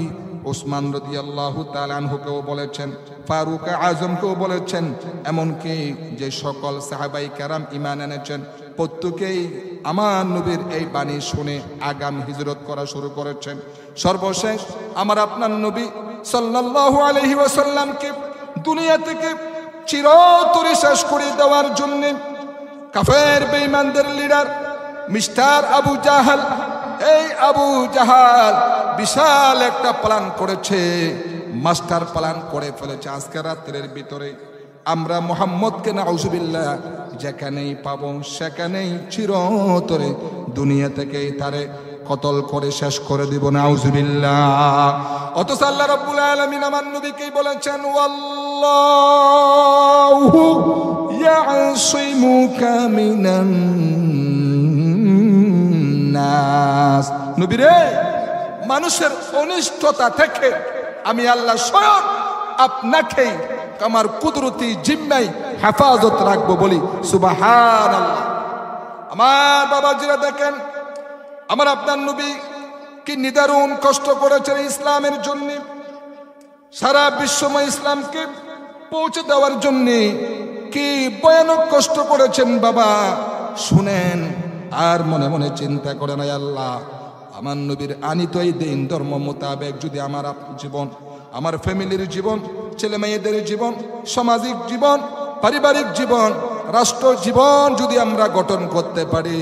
[SPEAKER 1] ওসমান রাদিয়াল্লাহু তাআলা আনহুকেও বলেছেন, ফারুক আজমকেও বলেছেন, এমনকি যে সকল সাহাবায়ে কেরাম ঈমান এনেছেন প্রত্যেকেই আমার নবীর এই বাণী শুনে আগাম হিজরত করা শুরু করেছেন। সর্বশেষ আমার আপনার নবী সাল্লাল্লাহু আলাইহি ওয়াসাল্লামকে দুনিয়া থেকে চিরতরে শেষ করে দেওয়ার জন্য কাফের বেঈমানদের লিডার মিস্টার আবু জাহাল, এই আবু জাহাল বিশাল একটা প্ল্যান করেছে, মাস্টার প্ল্যান করে ফেলেছে। আজকে রাত্রের ভিতরে আমরা মুহাম্মদকে নাউজুবিল্লাহ যেখানেই পাবো সেখানেই চিরতরে দুনিয়া থেকেই তারে কতল করে শেষ করে দিব, নাউজুবিল্লাহ। অথচ আল্লাহ রাব্বুল আলামিন আমার নবীকেই বলেছেন, ওয়াল্লাহু ইয়াসিমুকা মিনান নাস। নবী রে, মানুষের অনিষ্টতা থেকে আমি আল্লাহ স্বয়ং আপনাকেই আমার কুদরতি জিম্মায় হেফাজত রাখবো, বলি সুবহানাল্লাহ। আমার বাবাজিরা দেখেন, আমার আপনার নবী কি নিদারুণ কষ্ট করেছেন ইসলামের জন্য, সারা বিশ্বময় ইসলামকে পৌঁছে দেওয়ার জন্য কি ভয়ানক কষ্ট করেছেন বাবা, শুনেন আর মনে মনে চিন্তা করেন, আল্লাহ আমার নবীর আনিত এই দিন ধর্ম মোতাবেক যদি আমার জীবন, আমার ফ্যামিলির জীবন, ছেলে মেয়েদের জীবন, সামাজিক জীবন, পারিবারিক জীবন, রাষ্ট্র জীবন যদি আমরা গঠন করতে পারি,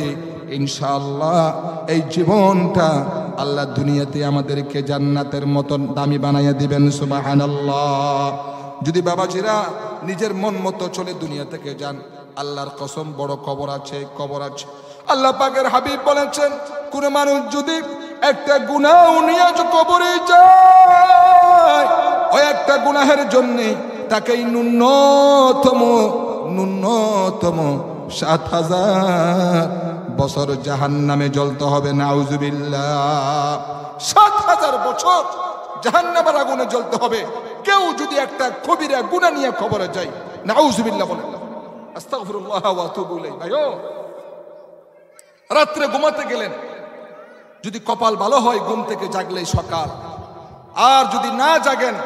[SPEAKER 1] ইনশাআল্লাহ এই জীবনটা আল্লাহ দুনিয়াতে আমাদেরকে জান্নাতের মতন দামি বানাইয়া দিবেন, সুবহানাল্লাহ। যদি বাবাজিরা নিজের মন মতো চলে দুনিয়া থেকে যান, আল্লাহর কসম বড় কবর আছে, কবর আছে। আল্লাহ পাকের হাবিব বলেছেন, কোন মানুষ যদি একটা গুনাহ নিয়ে কবরে যায়, ওই একটা গুনাহের জন্য তাকে ন্যূনতম ৭,০০০ বছর জাহান্নামে জ্বলতে হবে, নাউজুবিল্লাহ। ৭,০০০ বছর জাহান্নামের আগুনে জ্বলতে হবে কেউ যদি একটা কবিরা গুনাহ নিয়ে কবরে যায়, নাউজুবিল্লাহ বলেন। আস্তাগফিরুল্লাহ ওয়া আতুবু ইলাইহি। ভাইও, রাত্রে ঘুমাতে গেলেন, যদি কপাল ভালো হয় ঘুম থেকে জাগলেই সকাল, আর যদি না জাগেন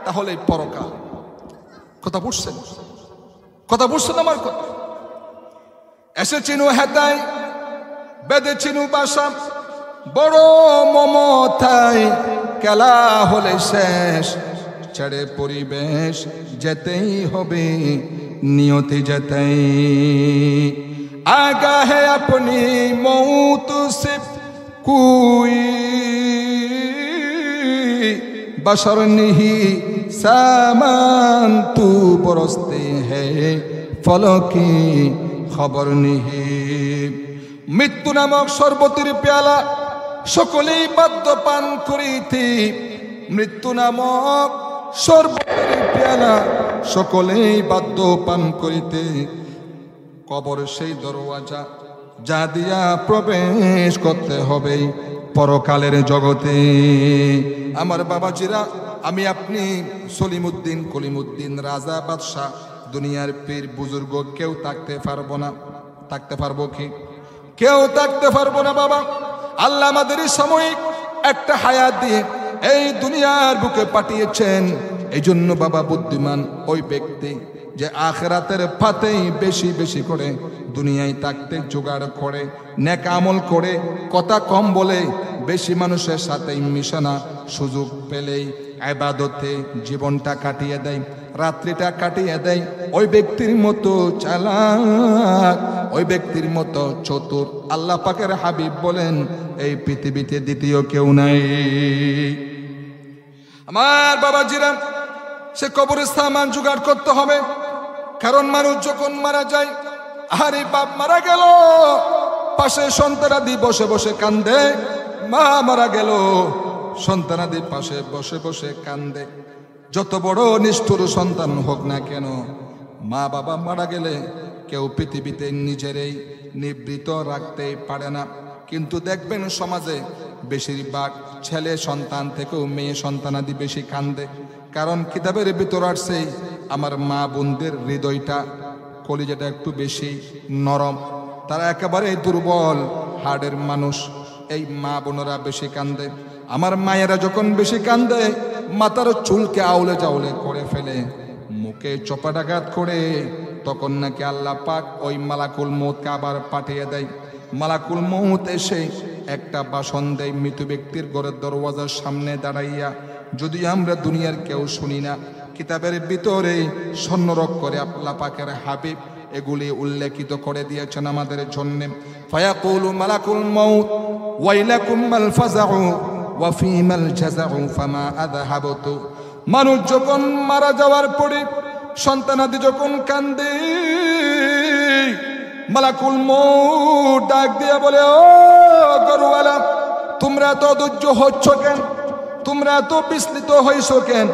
[SPEAKER 1] তাহলে পরকাল। কথা বুঝছেন? কথা বুঝছেন আমার কথা? এসে চিনু হেতায়, বেদে চিনু বাসা, বড় মমতায় খেলা হলে শেষ, ছেড়ে পরিবেশ যেতেই হবে, নিয়তি যেতেই আগা হে আপনি মৌত সে কোই बशर नहीं सामान तू बरसते हैं फलों की खबर नहीं। मृत्यु नामक शरबतेर प्याला सकलेई बाध्य पान करिते, मृत्यु नामक शरबतेर प्याला सकलेई बाध्य पान करिते, कबर सेई दरवाजा जा दिया प्रवेश करते हबे परकालेर जगते। आमार बाबाजीरा, आमी आपनी सलिमुद्दीन कलिमुद्दीन राजा बादशाह दुनियार पीर बुजुर्ग केउ थाकते पारबो ना। थाकते पारबो कि? केउ थाकते पारबो ना बाबा। आल्लाह आमादेर सामयिक एकटा हायात दिये এই দুনিয়ার বুকে পাঠিয়েছেন। এই জন্য বাবা বুদ্ধিমান ওই ব্যক্তি যে আখিরাতের ফাতেই বেশি বেশি করে দুনিয়ায় থাকতে জোগাড় করে, নেক আমল করে, কথা কম বলে, বেশি মানুষের সাথে মিশানা, সুযোগ পেলেই ইবাদতে জীবনটা কাটিয়ে দেয়, রাত্রিটা কাটিয়ে দেয়। ওই ব্যক্তির মতো চালাক, ওই ব্যক্তির মতো চতুর আল্লাহ পাকের হাবিব বলেন এই পৃথিবীতে দ্বিতীয় কেউ নাই। আমার বাবাজিরা, সে কবরস্থান জোগাড় করতে হবে, কারণ মানুষ যখন মারা যায়, আরে বাপ মারা গেল, পাশে সন্তানাদি বসে বসে কান্দে, মা মারা গেল, সন্তানাদি পাশে বসে বসে কান্দে। যত বড় নিষ্ঠুর সন্তান হোক না কেন, মা বাবা মারা গেলে কেউ পৃথিবীতে নিজেরই নিবৃত রাখতেই পারে না। কিন্তু দেখবেন সমাজে বেশিরভাগ ছেলে সন্তান থেকেও মেয়ে সন্তানাদি বেশি কান্দে। কারণ কিতাবের ভিতর আসছে আমার মা বোনদের হৃদয়টা, কলিজাটা একটু বেশি নরম, তারা একেবারে দুর্বল হাড়ের মানুষ। এই মা বোনেরা বেশি কান্দে। আমার মায়েরা যখন বেশি কান্দে, মাথার চুলকে আউলে জাউলে করে ফেলে, মুখে চপাটাঘাত করে, তখন নাকি আল্লাহ পাক ওই মালাকুল মউতকে আবার পাঠিয়ে দেয়। মালাকুল মউত এসে একটা বাসন দেয় মৃত ব্যক্তির ঘরের দরওয়াজার সামনে দাঁড়াইয়া। যদি আমরা দুনিয়ার কেউ শুনি না, কিতাবের ভিতরে স্বর্ণরক করে আল্লাহ পাকের হাবিব এগুলি উল্লেখিত করে দিয়েছেন আমাদের জন্য। ফায়াকুলু মালাকুল মউত ওয়াইলাকুম মাল ফাযাউ ওয়া ফীমাল জাযাউ ফামা আযহাবতু। মানুষ যখন মারা যাওয়ার পরে সন্তানাদি যখন কান্দে, মালাকুল মউত ডাক দিয়ে বলে, ও গরুওয়ালা, তোমরা তো ধৈর্য হচ্ছ কেন? তোমরা তো বিস্মিত হইছো কেন?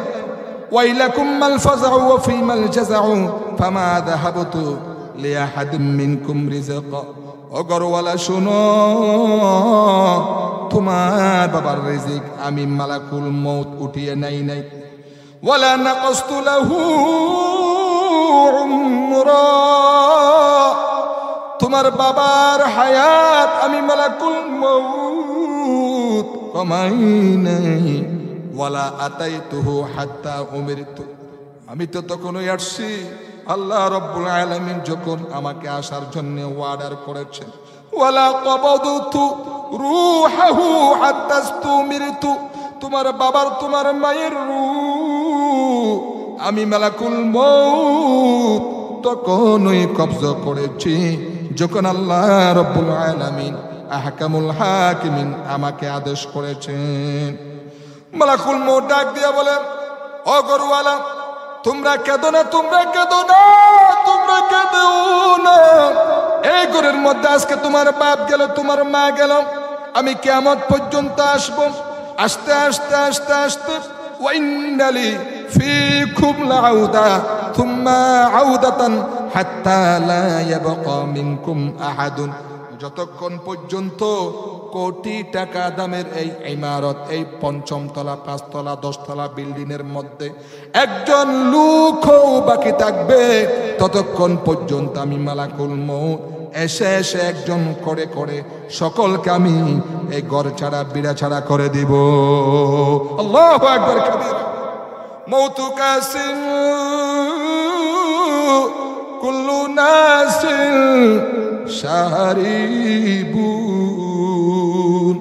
[SPEAKER 1] ওয়াইলাকুম মাল ফাযাউ ওয়া ফীমাল জাযাউ ফামা যাহাবতু লিআহাদিম মিনকুম রিজকা। ও গরুওয়ালা শোনো, তোমার বাবার রিজিক আমি মালাকুল মউত উঠিয়ে নাই। ওয়ালা নাকাসতু লাহু উমরা, তোমার বাবার হায়াত আমি মালাকুল মউত কমাই নাই। ওয়ালা আতাইতুহু হাত্তা উমিরতু, আমি তো তখনই আসছি আল্লাহ রাব্বুল আলামিন যখন আমাকে আসার জন্য অর্ডার করেছেন। ওয়ালা কবাদতু রূহাহু হাত্তা ইস্তুমিরতু, তোমার বাবার তোমার মায়ের রূহ আমি মালাকুল মউত তখনই কবজা করেছি যখন আল্লাহ রাব্বুল আলামিন আহকামুল হাকিমিন আমাকে আদেশ করেছেন। মালাকুল মউত ডাক দিয়া বলে, ও গরুওয়ালা, তোমরা কেঁদো না, তোমরা কেঁদো না, তোমরা কেঁদো না। এই ঘরের মধ্যে আজকে তোমার বাপ গেল, তোমার মা গেল, আমি কিয়ামত পর্যন্ত আসবো। আস্তে আস্তে আস্তে আস্তে ওয়াইন্নালি ফীকুম লাউদা থুম্মা আউদাতান হাত্তা লা ইয়াবকা মিনকুম আহাদুন, যতক্ষণ পর্যন্ত কোটি টাকা দামের এই ইমারত, এই ৫ম তলা ৫ তলা ১০ তলা বিল্ডিং এর মধ্যে একজন লোকও বাকি থাকবে, ততক্ষণ পর্যন্ত আমি মালাকুল মউত এসে এসে একজন করে করে সকলকে আমি এই ঘর ছাড়া বিড়া ছাড়া করে দিব। আল্লাহু আকবার কবীর। মউতু কাসিন কুল্লু নাসিন শারিবুন,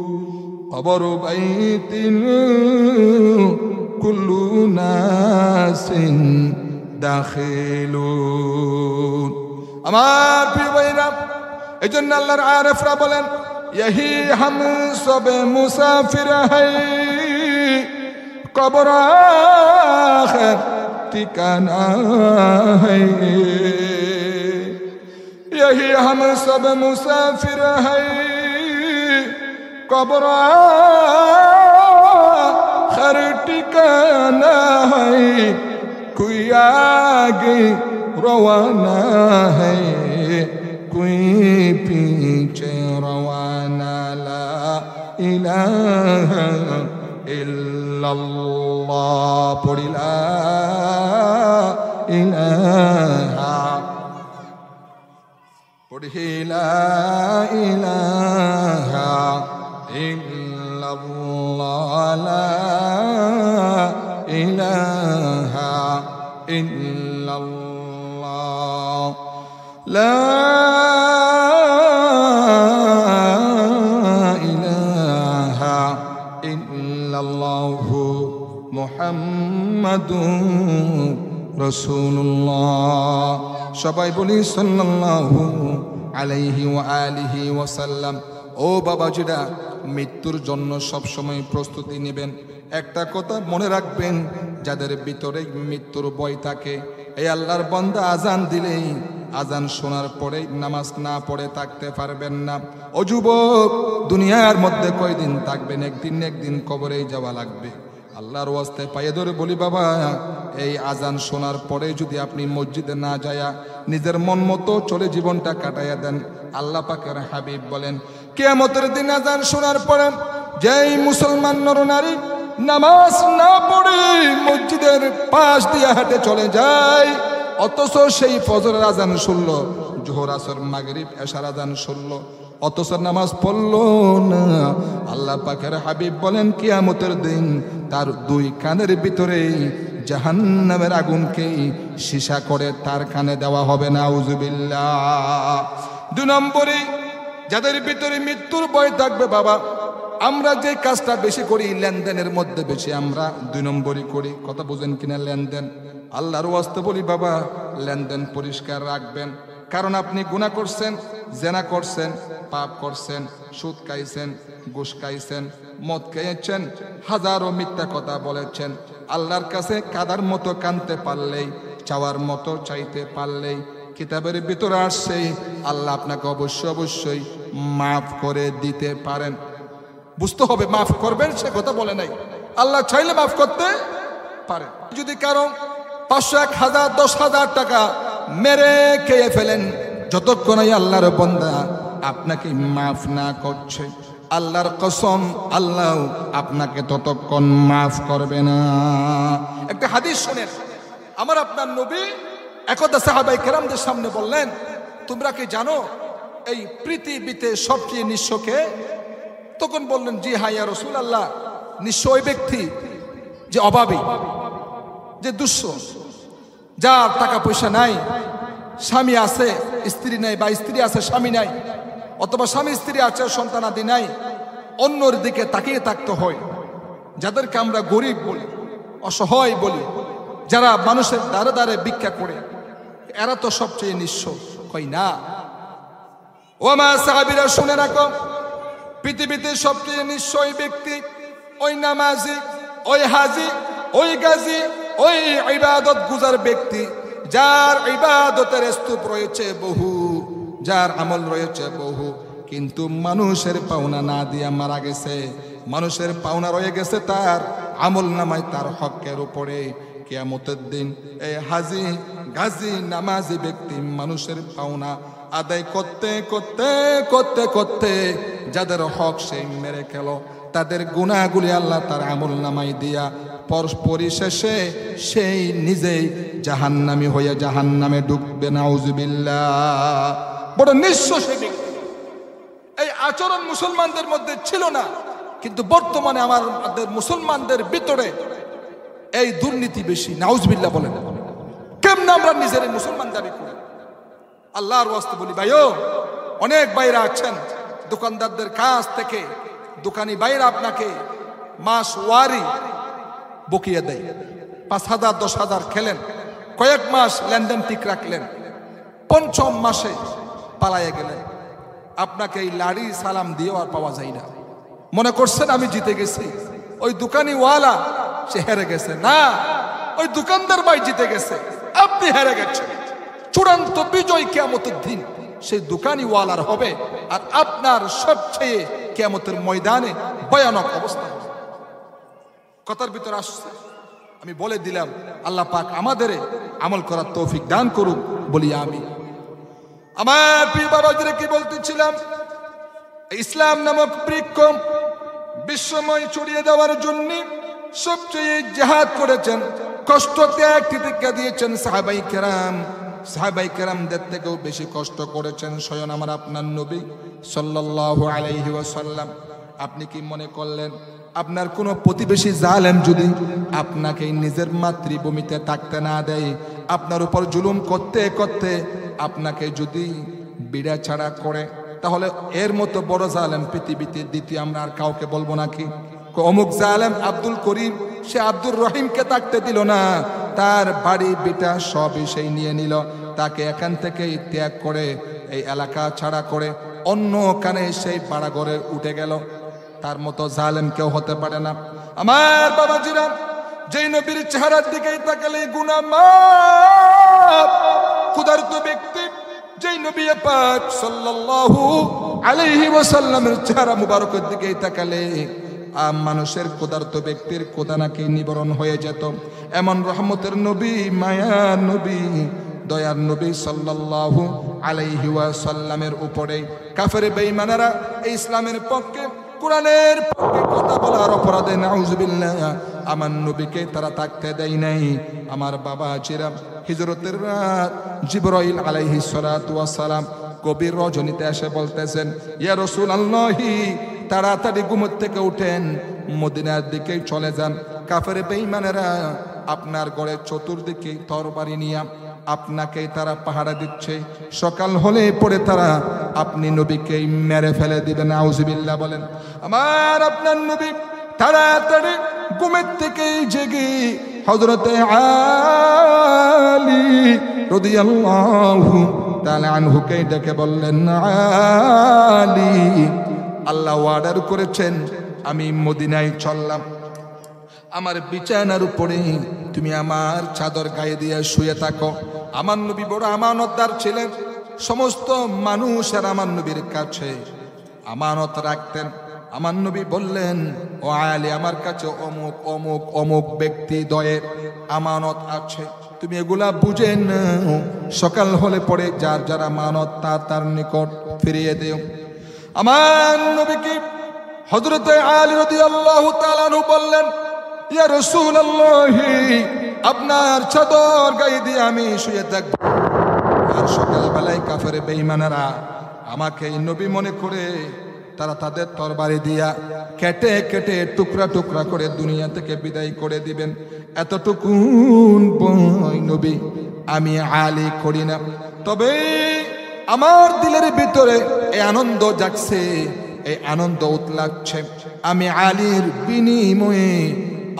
[SPEAKER 1] কবর বাইতিন কুল্লু নাসিন দাখিলুন। আমার প্রিয় ভাইরা, এই জন্য আল্লাহর আরিফরা বলেন, यही हम सब मुसाफिर है, कब्र आखिर ठिकाना है। यही हम सब मुसाफिर है, कब्र आखिर ठिकाना है। कोई आगे रवाना है, कोई पीछे रवाना। ला इलाहा इल्लल्लाह, पढ़ी ला इलाहा, पढ़ी ला इलाहा इल्लल्लाह, ला इलाहा इल्लल्लाह, ला ইলাহা ইল্লাল্লাহু মুহাম্মাদুর রাসূলুল্লাহ। সবাই বলি সাল্লাল্লাহু আলাইহি ওয়া আলিহি ওয়াসাল্লাম। ও বাবাজিরা, মৃত্যুর জন্য সবসময় প্রস্তুতি নেবেন। একটা কথা মনে রাখবেন, যাদের ভিতরে মৃত্যুর ভয় থাকে, এই আল্লাহর বান্দা আজান দিলেই, আজান শোনার পরে নামাজ না পড়ে থাকতে পারবেন না। ও যুবক, দুনিয়ার মধ্যে কয়দিন থাকবেন? একদিন একদিন কবরেই যাওয়া লাগবে। আল্লাহর ওয়াস্তে পায়ে ধরে বলি বাবা, এই আজান শোনার পরে যদি আপনি মসজিদে না যায়া নিজের মন মতো চলে জীবনটা কাটাইয়া দেন, আল্লাহ পাকের হাবিব বলেন, কিয়ামতের দিন আজান শোনার পরে যেই মুসলমান নরনারী নামাজ না পড়ে মসজিদের পাশ দিয়ে হেঁটে চলে যায়, অথচ সেই ফজরের আজান শুনলো, জোহর আসর মাগরিব এশার আজান শুনলো, অথচ নামাজ পড়লো না, আল্লাহ পাকের হাবিব বলেন কিয়ামতের দিন তার দুই কানের ভিতরে জাহান্নামের আগুনকে সীসা করে তার কানে দেওয়া হবে। নাউজুবিল্লাহ। ২ নম্বরে, যাদের ভিতরে মৃত্যুর ভয় থাকবে বাবা, আমরা যে কাজটা বেশি করি, লেনদেনের মধ্যে বেশি আমরা ২ নম্বরই করি। কথা বুঝেন কিনা? লেনদেন। আল্লাহর ওয়াস্তে বলি বাবা, লেনদেন পরিষ্কার রাখবেন। কারণ আপনি গুনাহ করছেন, জেনা করছেন, পাপ করছেন, সুদ খাইছেন, ঘুষ খাইছেন, মদ খেয়েছেন, হাজারো মিথ্যা কথা বলেছেন। আল্লাহর কাছে কাদার মতো কানতে পারলেই চাওয়ার মতো চাইতে পারলেই কিতাবের ভিতরে আসছে আল্লাহ আপনাকে অবশ্যই মাফ করে দিতে পারেন। বুঝতে হবে মাফ করবেন সে কথা বলে নাই, আল্লাহ চাইলে মাফ করতে পারে। যদি কারো 500, 1000, 10,000 টাকা মেরে খেয়ে ফেলেন, যতক্ষণ এই আল্লাহর বান্দা আপনাকে মাফ না করছে, আল্লাহর কসম আল্লাহ আপনাকে ততক্ষণ মাফ করবে না। একটা হাদিস শুনেন, আমার আপনার নবী একদা সাহাবায়ে কেরামদের সামনে বললেন, তোমরা কি জানো এই পৃথিবীতে সবচেয়ে নিঃস্ব কে? তখন বললেন, জি হ্যাঁ ইয়া রাসূলুল্লাহ, নিঃস্ব ওই ব্যক্তি যে অভাবী, যে দুঃস্ব, যার টাকা পয়সা নাই, স্বামী আছে স্ত্রী নাই, বা স্ত্রী আছে স্বামী নাই, অথবা স্বামী স্ত্রী আছে সন্তানাদি নাই, অন্যর দিকে তাকিয়ে থাকতে হয়, যাদেরকে আমরা গরিব বলি, অসহায় বলি, যারা মানুষের দ্বারে দ্বারে ভিক্ষা করে, এরা তো সবচেয়ে নিঃস্ব। কই না, ও মা সাহাবীরা শুনে রাখো, পৃথিবীতে সবচেয়ে নিঃস্ব ওই ব্যক্তি, ওই নামাজি, ওই হাজি, ওই গাজী, ওই ইবাদত গুজার ব্যক্তি, যার ইবাদতের স্তূপ রয়েছে বহু, যার আমল রয়েছে বহু, কিন্তু মানুষের পাওনা না দিয়া মারা গেছে। মানুষের পাওনা রয়ে গেছে তার আমল নামায়, তার হকের উপরে। কিয়ামতের দিন এই হাজি, গাজী, নামাজি ব্যক্তি মানুষের পাওনা আদায় করতে করতে করতে করতে যাদের হক সেই মেরে খেল, তাদের গুনাহগুলি আল্লাহ তার আমল নামায় দিয়া পরিশেষে সেই নিজেই জাহান্নামী হয়ে জাহান্নামে ডুববে। নাউজুবিল্লাহ। বড় নিঃস্ব সেই ব্যক্তি। এই আচরণ মুসলমানদের মধ্যে ছিল না, কিন্তু বর্তমানে আমাদের মুসলমানদের ভিতরে এই দুর্নীতি বেশি। নাউজুবিল্লাহ বলেন। কেমনে আমরা নিজের মুসলমান দাবি করি? আল্লাহর ওয়াস্তে বলি ভাইও, অনেক ভাইরা আছেন দোকানদারদের কাছ থেকে, দোকানি ভাইরা আপনাকে মাস ওয়ারি বকিয়ে দেয়, 5,000, 10,000 খেলেন, কয়েক মাস লেনদেন ঠিক রাখলেন, 5ম মাসে পালাইয়া গেলেন, আপনাকে এই লাড়ি সালাম দিয়েও আর পাওয়া যায় না। মনে করছেন আমি জিতে গেছি, ওই দোকানি ওয়ালা সে হেরে গেছে। না, ওই দোকানদার ভাই জিতে গেছে, আপনি হেরে গেছেন। চূড়ান্ত বিজয় কিয়ামতের দিন সেই দোকানি ওয়ালার হবে, আর আপনার সবচেয়ে কিয়ামতের ময়দানে ভয়ানক অবস্থা। কথার ভিতর আসছে, আমি বলে দিলাম, আল্লাহ পাক আমাদের আমল করার তৌফিক দান করুক, বলি আমি। আমার প্রিয় বাবাজিরা, কি বলতেছিলাম, ইসলাম নামক বৃক্ষ বিশ্বময় ছড়িয়ে দেওয়ার জন্য সবচেয়ে জিহাদ করেছেন, কষ্ট ত্যাগ তিতিক্ষা দিয়েছেন সাহাবায়ে কেরাম। সাহাবায়ে কেরামদের থেকেও বেশি কষ্ট করেছেন স্বয়ং আমার আপনার নবী সাল্লাল্লাহু আলাইহি ওয়াসাল্লাম। আপনি কি মনে করলেন আপনার কোনো প্রতিবেশী জালেম যদি আপনাকে নিজের মাতৃভূমিতে থাকতে না দেয়, আপনার উপর জুলুম করতে করতে আপনাকে যদি বিড়া ছাড়া করে, তাহলে এর মতো বড় জালেম পৃথিবীতে দ্বিতীয় আমরা আর কাউকে বলবো নাকি? অমুক জালেম আব্দুল করিম, সে আব্দুর রহিমকে থাকতে দিল না, তার বাড়ি বিটা সবই সেই নিয়ে নিল, তাকে এখান থেকে ত্যাগ করে এই এলাকা ছাড়া করে অন্য কানে সেই পাড়া ঘরে উঠে গেল। তার মতো জালেম কেউ হতে পারে না। আমার বাবাজিরা, যেই নবীর চেহারার দিকেই তাকালে গুনাহ মাফ, ক্ষুধার্ত ব্যক্তি, যেই নবী পাক সাল্লাল্লাহু আলাইহি ওয়াসাল্লামের চেহারা মুবারকের দিকেই তাকালে মানুষের ক্ষুধার্ত ব্যক্তির ক্ষুধা নাকি নিবারণ হয়ে যেত। এমন রহমতের নবী, মায়ার নবী, দয়ার নবী সাল্লাল্লাহু আলাইহি ওয়াসাল্লামের উপরে কাফের বেঈমানেরা এই ইসলামের পক্ষে, কোরআনের পক্ষে কথা বলার অপরাধে নাউজুবিল্লাহ আমার নবীকে তারা থাকতে দেয় নাই। আমার বাবাজিরা, হিজরতের রাত জিবরাইল আলাইহিস সালাতু ওয়াস সালাম কবির রজনীতে এসে বলতেছেন, ইয়া রাসূলুল্লাহি, তাড়াতাড়ি ঘুম থেকে উঠেন, মদিনার দিকে চলে যান। কাফের বেঈমানেরা আপনার ঘরে চতুর্দিকে তরবারি নিয়ে আপনাকে তারা পাহারা দিচ্ছে, সকাল হলে পরে তারা আপনি নবীকে মেরে ফেলে দিবেন। নাউজুবিল্লাহ বলেন। আমার আপনার নবী তাড়াতাড়ি ঘুমের থেকে জেগে হযরতে আলী রাদিয়াল্লাহু তাআলা আনহুকে ডেকে বললেন, আলী, আল্লাহ অর্ডার করেছেন, আমি মদিনায় চললাম, আমার বিছানার উপরে তুমি আমার চাদর গায়ে দিয়ে শুয়ে থাকো। আমার নবী বড় আমানতদার ছিলেন। সমস্ত মানুষের আমার নবীর কাছে আমানত রাখতেন। আমার নবী বললেন, ও আলী, আমার কাছে অমুক অমুক অমুক ব্যক্তি দয়ের আমানত আছে, তুমি এগুলা বুঝে নাও। সকাল হলে পরে যার যার আমানত তার নিকট ফিরিয়ে দিও। আমার নবীকে হযরত আলী রাদিয়াল্লাহু তাআলা আনহু বললেন, ইয়া রাসূলুল্লাহ, আপনার চাদর গায়ে দিয়ে আমি শুয়ে থাকব। আর সকালবেলায় কাফের বেঈমানেরা আমাকে নবী মনে করে তারা তাদের তরবারি দিয়া কেটে কেটে টুকরা টুকরা করে দুনিয়া থেকে বিদায় করে দিবেন। এতটুকুন বই নবী আমি আলী করি না। তবে আমার দিলের ভিতরে এই আনন্দ জাগছে, এই আনন্দ উতলাচ্ছে। আমি আলীর বিনিময়ে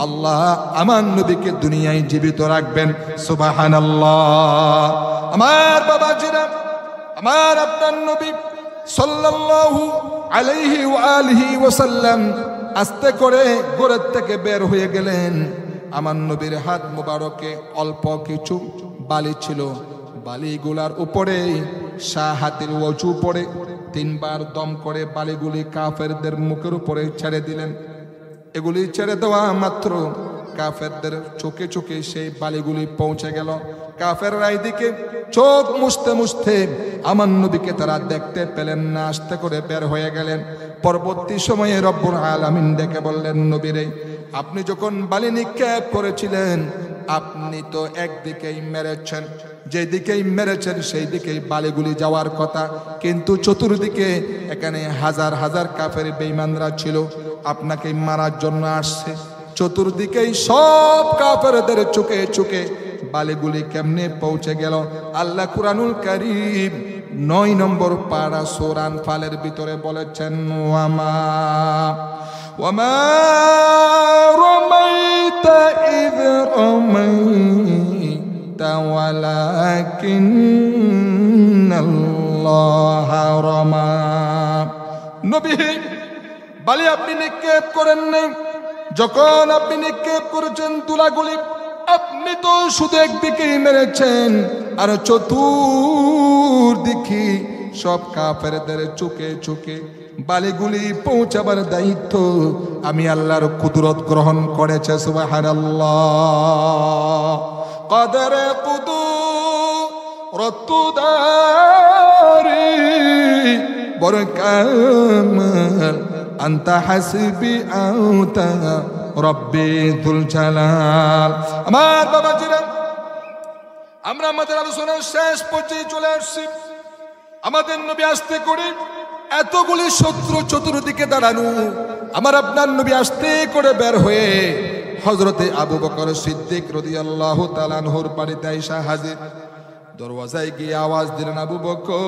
[SPEAKER 1] আল্লাহ আমার নবীকে দুনিয়ায় জীবিত রাখবেন। সুবহানাল্লাহ। আমার বাবাজিরা, আমার আপনার নবী সাল্লাল্লাহু আলাইহি ওয়া আলিহি ওয়াসাল্লাম আস্তে করে ঘরের থেকে বের হয়ে গেলেন। আমার নবীর হাত মুবারকে অল্প কিছু বালি ছিল। বালিগুলার উপরে শাহাতির ওযু পড়ে 3 বার দম করে বালিগুলি কাফেরদের মুখের উপরে ছেড়ে দিলেন। এগুলি ছেড়ে দেওয়া মাত্র কাফেরদের চোখে চোখে সেই বালিগুলি পৌঁছে গেল। কাফেররা এইদিকে চোখ মুছতে মুছতে আমার নবীকে তারা দেখতে পেলেন না, আস্তে করে বের হয়ে গেলেন। পরবর্তী সময়ে রব্বুল আলামিন ডেকে বললেন, নবীরে, আপনি যখন বালি নিক্ষেপ করেছিলেন আপনি তো একদিকেই মেরেছেন, যেদিকেই মেরেছেন সেই দিকেই বালিগুলি যাওয়ার কথা, কিন্তু চতুর্দিকে এখানে হাজার হাজার কাফের বেঈমানরা ছিল, আপনাকে মারার জন্য আসছে। চতুর্দিকেই সব কাফেরদের চোখে চোখে বালিগুলি কেমনে পৌঁছে গেল? আল্লাহ কুরআনুল কারীম 9 নম্বর পারা সূরা আনফালের ভিতরে বলেছেন, ওয়ামা রামাইতা ইয রামাইতা ওয়ালাকিন্নাল্লাহা রামা। নবী, বালি আপনি নিক্ষেপ করেন নাই। যখন আপনি নিক্ষেপ করেছেন তুলাগুলি, আপনি তো শুধু একদিকেই মেরেছেন, আর চতুর্দিকে সব কাফেরদের চোখে চোখে বালিগুলি পৌঁছাবার দায়িত্ব আমি আল্লাহর কুদরত গ্রহণ করেছে। সুবহানাল্লাহ। কদরে কুদরতুদারি বরকামাল আনতা হাসবি আউতা রব্বি যুল জালাল। আমার বাবাজিরা, আমরা আমাদের আলোচনার শেষ পর্যায়ে চলে আসছি। আমাদের নবী আস্তে করে এতগুলি শত্রু চতুর্দিকে দাঁড়ানো, আমার আপনার নবী আস্তে করে বের হয়ে হযরতে আবু বকর সিদ্দিক রাদিয়াল্লাহু তাআলা আনহুর বাড়িতে আয়েশা হাজির। দরওয়াজায় গিয়ে আওয়াজ দিলেন, আবু বকর।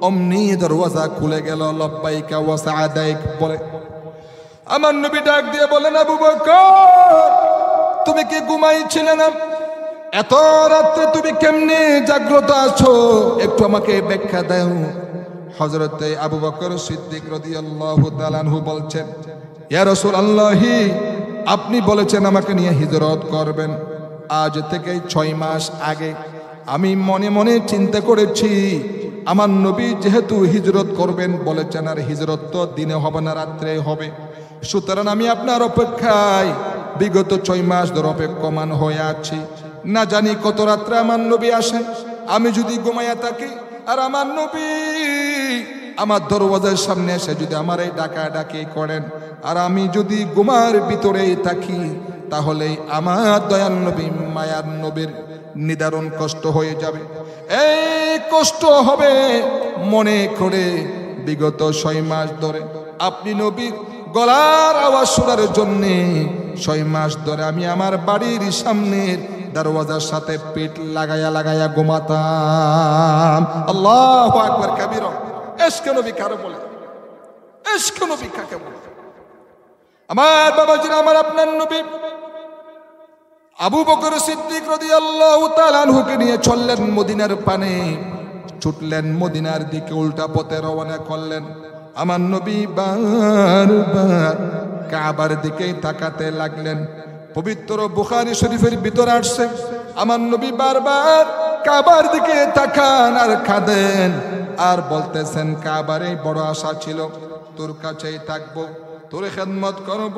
[SPEAKER 1] অমনি দরওয়াজা খুলে গেল। লব্বাইকা ওয়া সাআদাইক বলে আমার নবী ডাক দিয়ে বলেন, আবু বকর, তুমি কি ঘুমাইছিলে না? এত রাতে তুমি কেমনে জাগ্রত আছো? একটু আমাকে ব্যাখ্যা দাও। হযরতে আবু বকর সিদ্দিক রাদিয়াল্লাহু তাআলা আনহু বলছেন, ইয়া রাসূলুল্লাহ, আপনি বলেছেন আমাকে নিয়ে হিজরত করবেন। আজ থেকে 6 মাস আগে আমি মনে মনে চিন্তা করেছি, আমার নবী যেহেতু হিজরত করবেন বলেছেন, আর হিজরত তো দিনে হবে না, রাত্রে হবে। সুতরাং আমি আপনার অপেক্ষায় বিগত 6 মাস ধরে অপেক্ষমান হয়ে আছি। না জানি কত রাত্রে আমার নবী আসেন। আমি যদি ঘুমাইয়া থাকি আর আমার নবী আমার দরওয়াজার সামনে এসে যদি আমার এই ডাকাডাকি করেন, আর আমি যদি ঘুমার ভিতরেই থাকি, তাহলে আমার দয়াল নবী মায়ার নবীর নিদারুণ কষ্ট হয়ে যাবে। এই কষ্ট হবে মনে করে বিগত 6 মাস ধরে আপনি নবীর গলার আওয়াজ শোনার জন্যে 6 মাস ধরে আমি আমার বাড়ির সামনের দরওয়াজার সাথে পিঠ লাগায়া লাগায়া ঘুমাতাম। আল্লাহু আকবার কাবীরা। ইশকে নবী কারে বলে? ইশকে নবী কাকে বলে? আমার বাবাজিরা, আমার আপনার নবী আবু বকর সিদ্দিক রাদিয়াল্লাহু তাআলা আনহুকে নিয়ে চললেন মদিনার পানে, ছুটলেন মদিনার দিকে, উল্টা পথে রওনা করলেন। আমার নবী বারবার কাবার দিকে তাকাতে লাগলেন। পবিত্র বুখারী শরীফের ভিতর আসছে, আমার নবী বারবার কাবার দিকে তাকান আর কাঁদেন আর বলতেছেন, কাবারে বড় আশা ছিল, তোর কাছেই থাকবো, তোর খেদমত করব,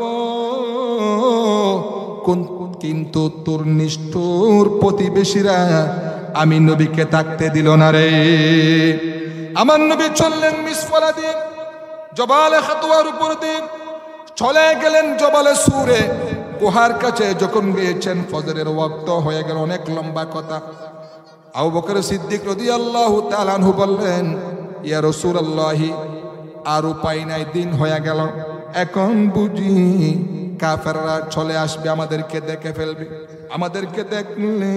[SPEAKER 1] কিন্তু তোর নিষ্ঠুর প্রতিবেশীরা আমি নবীকে থাকতে দিল না রে। আমার নবী চললেন মিসফালা দিয়ে, জবালে খাতুয়ার উপর দিয়ে চলে গেলেন জবালে সুরে। গুহার কাছে যখন গিয়েছেন, ফজরের ওয়াক্ত হয়ে গেল, অনেক লম্বা কথা। আবু বকর সিদ্দিক রাদিয়াল্লাহু তাআলা আনহু বললেন, ইয়া রাসূলুল্লাহ, আর উপায় নাই, দিন হয়ে গেল, এখন বুঝি কাফেররা চলে আসবে, আমাদেরকে দেখে ফেলবে, আমাদেরকে দেখলে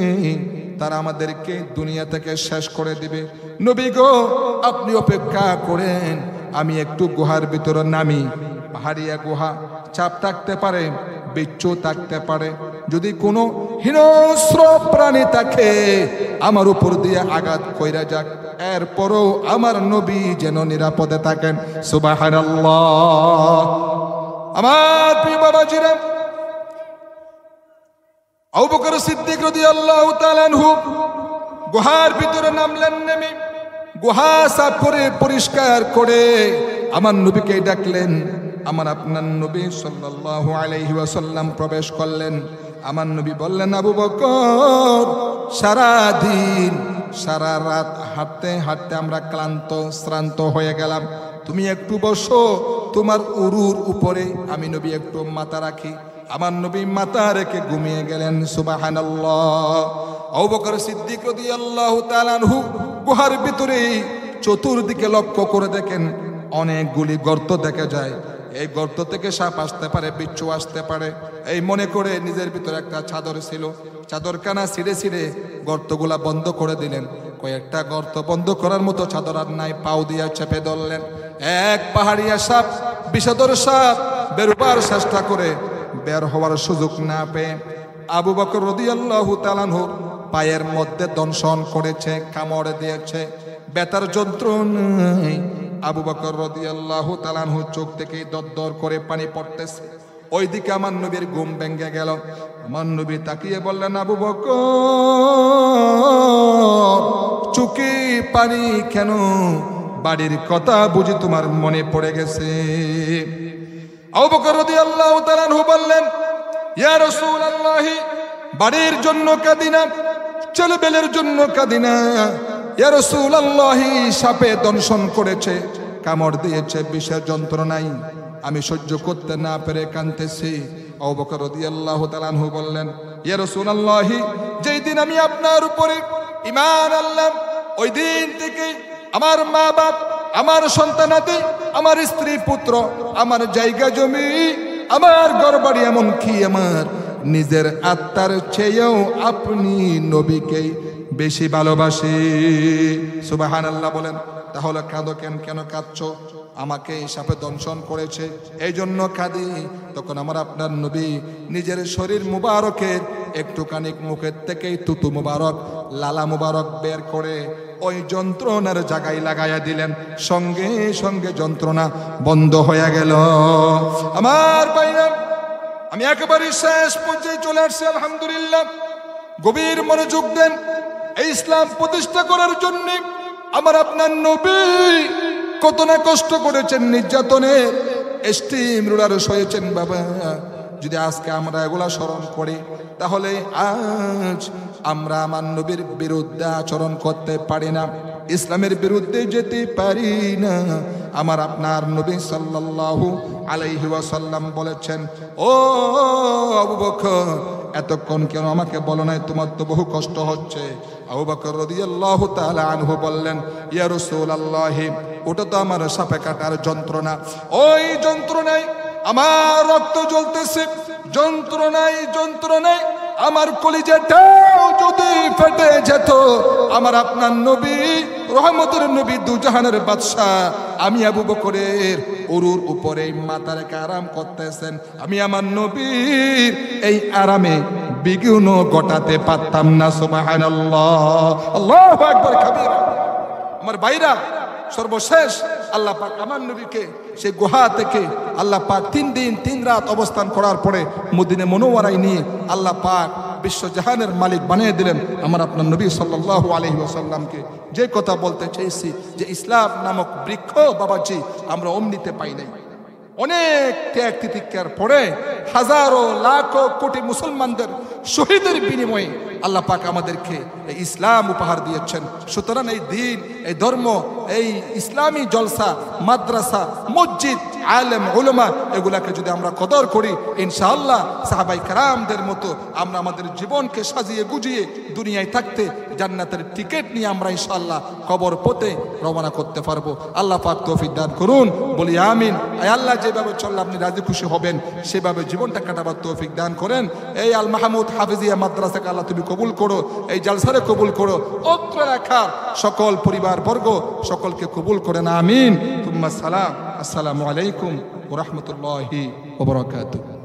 [SPEAKER 1] তারা আমাদেরকে দুনিয়া থেকে শেষ করে দিবে। নবী গো, আপনি অপেক্ষা করেন, আমি একটু গুহার ভিতরে নামি। পাহাড়িয়া গুহা, চাপ থাকতে পারে, বিচ্ছু থাকতে পারে, যদি কোনো হিংস্র প্রাণী থাকে আমার উপর দিয়ে আঘাত কইরা যাক, এরপরও আমার নবী যেন নিরাপদে থাকেন। সুবহানাল্লাহ। আমার প্রিয় বাবাজিরা, আবু বকর সিদ্দিক রাদিয়াল্লাহু তাআলা আনহু গুহার ভিতরে নামলেন। নেমে গুহা সাফ করে পরিষ্কার করে আমার নবীকে ডাকলেন। আমার আপনার নবী সাল্লাল্লাহু আলাইহি ওয়াসাল্লাম প্রবেশ করলেন। আমার নবী বললেন, আবু বকর, সারা দিন সারা রাত হাঁটতে হাঁটতে আমরা ক্লান্ত শ্রান্ত হয়ে গেলাম, তুমি একটু বসো, তোমার উরুর উপরে আমি নবী একটু মাথা রাখি। আমার নবী মাথা রেখে ঘুমিয়ে গেলেন। সুবহানাল্লাহ। আবু বকর সিদ্দিক রাদিয়াল্লাহু তাআলা আনহু গুহার ভিতরে চতুর্দিকে লক্ষ্য করে দেখেন, অনেকগুলি গর্ত দেখা যায়। এই গর্ত থেকে সাপ আসতে পারে, বিচ্ছু আসতে পারে, এই মনে করে নিজের ভিতরে একটা চাদর ছিল, চাদরখানা ছিঁড়ে ছিঁড়ে গর্তগুলা বন্ধ করে দিলেন। কয়েকটা গর্ত বন্ধ করার মতো চাদর আর নাই, পাও দিয়া চেপে ধরলেন। এক পাহাড়িয়া সাপ, বিষধর সাপ বেরোবার চেষ্টা করে বের হওয়ার সুযোগ না পেয়ে আবু বকর রাদিয়াল্লাহু তাআলা আনহু পায়ের মধ্যে দংশন করেছে, কামড় দিয়েছে, ব্যথার যন্ত্রণায় আবু বকর রাদিয়াল্লাহু তাআলা আনহু চোখ থেকে দরদর করে পানি পড়তেছে। ওইদিকে আমার নবীর ঘুম ভেঙে গেল। আমার নবী তাকিয়ে বললেন, আবু বকর, চোখে পানি কেন? বাড়ির কথা বুঝি তোমার মনে পড়ে গেছে? আবু বকর রাদিয়াল্লাহু তাআলা আনহু বললেন, ইয়া রাসূলুল্লাহ, বাড়ির জন্য কাঁদি না, ছেলেবেলের জন্য কাঁদি না। ইয়া রাসূলুল্লাহ, সাপে দংশন করেছে, কামড় দিয়েছে, বিষের যন্ত্রণায় আমি সহ্য করতে না পেরে কাঁদতেছি। আবু বকর রাদিয়াল্লাহু তাআলা আনহু বললেন, ইয়া রাসূলুল্লাহ, যেই দিন আমি আপনার উপরে ঈমান আনলাম, ওই দিন থেকে আমার মা বাপ, আমার সন্তানাদি, আমার স্ত্রী পুত্র, আমার জায়গা জমি, আমার ঘরবাড়ি, এমনকি আমার নিজের আত্মার চেয়েও আপনি নবীকে বেশি ভালোবাসি। সুবহানাল্লাহ বলেন। তাহলে কাঁদো কেন? কেন কাঁদছো? আমাকে সাপে দংশন করেছে, এই জন্য কাঁদি। তখন আমার আপনার নবী নিজের শরীর মুবারকের একটুখানি মুখের থেকেই তুতু মুবারক, লালা মুবারক বের করে ওই যন্ত্রণার জায়গায় লাগাইয়া দিলেন। সঙ্গে সঙ্গে যন্ত্রণা বন্ধ হয়ে গেল। আমার ভাইরা, আমি একেবারে শেষ পর্যায়ে চলে আসছি। আলহামদুলিল্লাহ, গভীর মনোযোগ দেন। এই ইসলাম প্রতিষ্ঠা করার জন্য আমার আপনার নবী কত না কষ্ট করেছেন, নির্যাতনের স্টিম রোলার সয়েছেন। বাবা, যদি আজকে আমরা এগুলা স্মরণ করি, তাহলে আজ আমরা আমার নবীর বিরুদ্ধে আচরণ করতে পারি না, ইসলামের বিরুদ্ধে যেতে পারি না। আমার আপনার নবী সাল্লাল্লাহু আলাইহি ওয়াসাল্লাম বলেছেন, ও আবু বকর, এতক্ষণ কেন আমাকে বলো নাই? তোমার তো বহু কষ্ট হচ্ছে। আবু বকর রাদিয়াল্লাহু তাআলা আনহু বললেন, ইয়া রাসূলুল্লাহ, ওটা তো আমার সাপে কাটার যন্ত্রণা। ওই যন্ত্রণায় আমার রক্ত জ্বলতেছে, যন্ত্রণায় আমার কলিজাটাও যদি ফেটে যেত। আমার আপনার নবী, রহমতের নবী, দুজাহানের বাদশা, আমি আবু বকরের উরুর উপরে মাথা রেখে আরাম করতেছেন, আমি আমার নবীর এই আরামে বিঘ্ন ঘটাতে পারতাম না। সুবহানাল্লাহ, আল্লাহু আকবার কাবীরা। আমার ভাইরা, সর্বশেষ আল্লাহ পাক আমার নবীকে সেই গুহা থেকে আল্লাহ পাক 3 দিন 3 রাত অবস্থান করার পরে মদিনা মুনাওয়ারায় নিয়ে আল্লাহ পাক বিশ্বজাহানের মালিক বানিয়ে দিলেন আমার আপনার নবী সাল্লাল্লাহু আলাইহি ওয়াসাল্লামকে। যে কথা বলতে চাইছি যে ইসলাম নামক বৃক্ষ বাবাজি আমরা অমনিতে পাই নাই। অনেক ত্যাগ তিতিক্ষার পরে হাজারো লাখো কোটি মুসলমানদের শহীদের বিনিময়ে আল্লাহ পাক আমাদেরকে এই ইসলাম উপহার দিয়েছেন। সুতরাং এই দিন, এই ধর্ম, এই ইসলামী জলসা, মাদ্রাসা, মসজিদ, আলেম উলামা এগুলাকে যদি আমরা কদর করি ইনশাআল্লাহ সাহাবায়ে কেরামদের মতো আমরা আমাদের জীবনকে সাজিয়ে গুজিয়ে দুনিয়ায় থাকতে জান্নাতের টিকিট নিয়ে আমরা ইনশাআল্লাহ কবর পথে রওনা করতে পারবো। আল্লাহ পাক তৌফিক দান করুন, বলি আমিন। আয় আল্লাহ যেভাবে চললে আপনি রাজি খুশি হবেন সেভাবে জীবনটা কাটাবার তৌফিক দান করেন। এই আল মাহমুদ হাফিজিয়া মাদ্রাসাকে আল্লাহ তুমি কবুল করো, এই জালসারে কবুল করো, অত্র এলাকার সকল পরিবার বর্গ সকলকে কবুল করেন, আমিন। তুম্মা সালাম। আসসালামু আলাইকুম ওয়া রাহমাতুল্লাহি ওয়া বারাকাতুহু।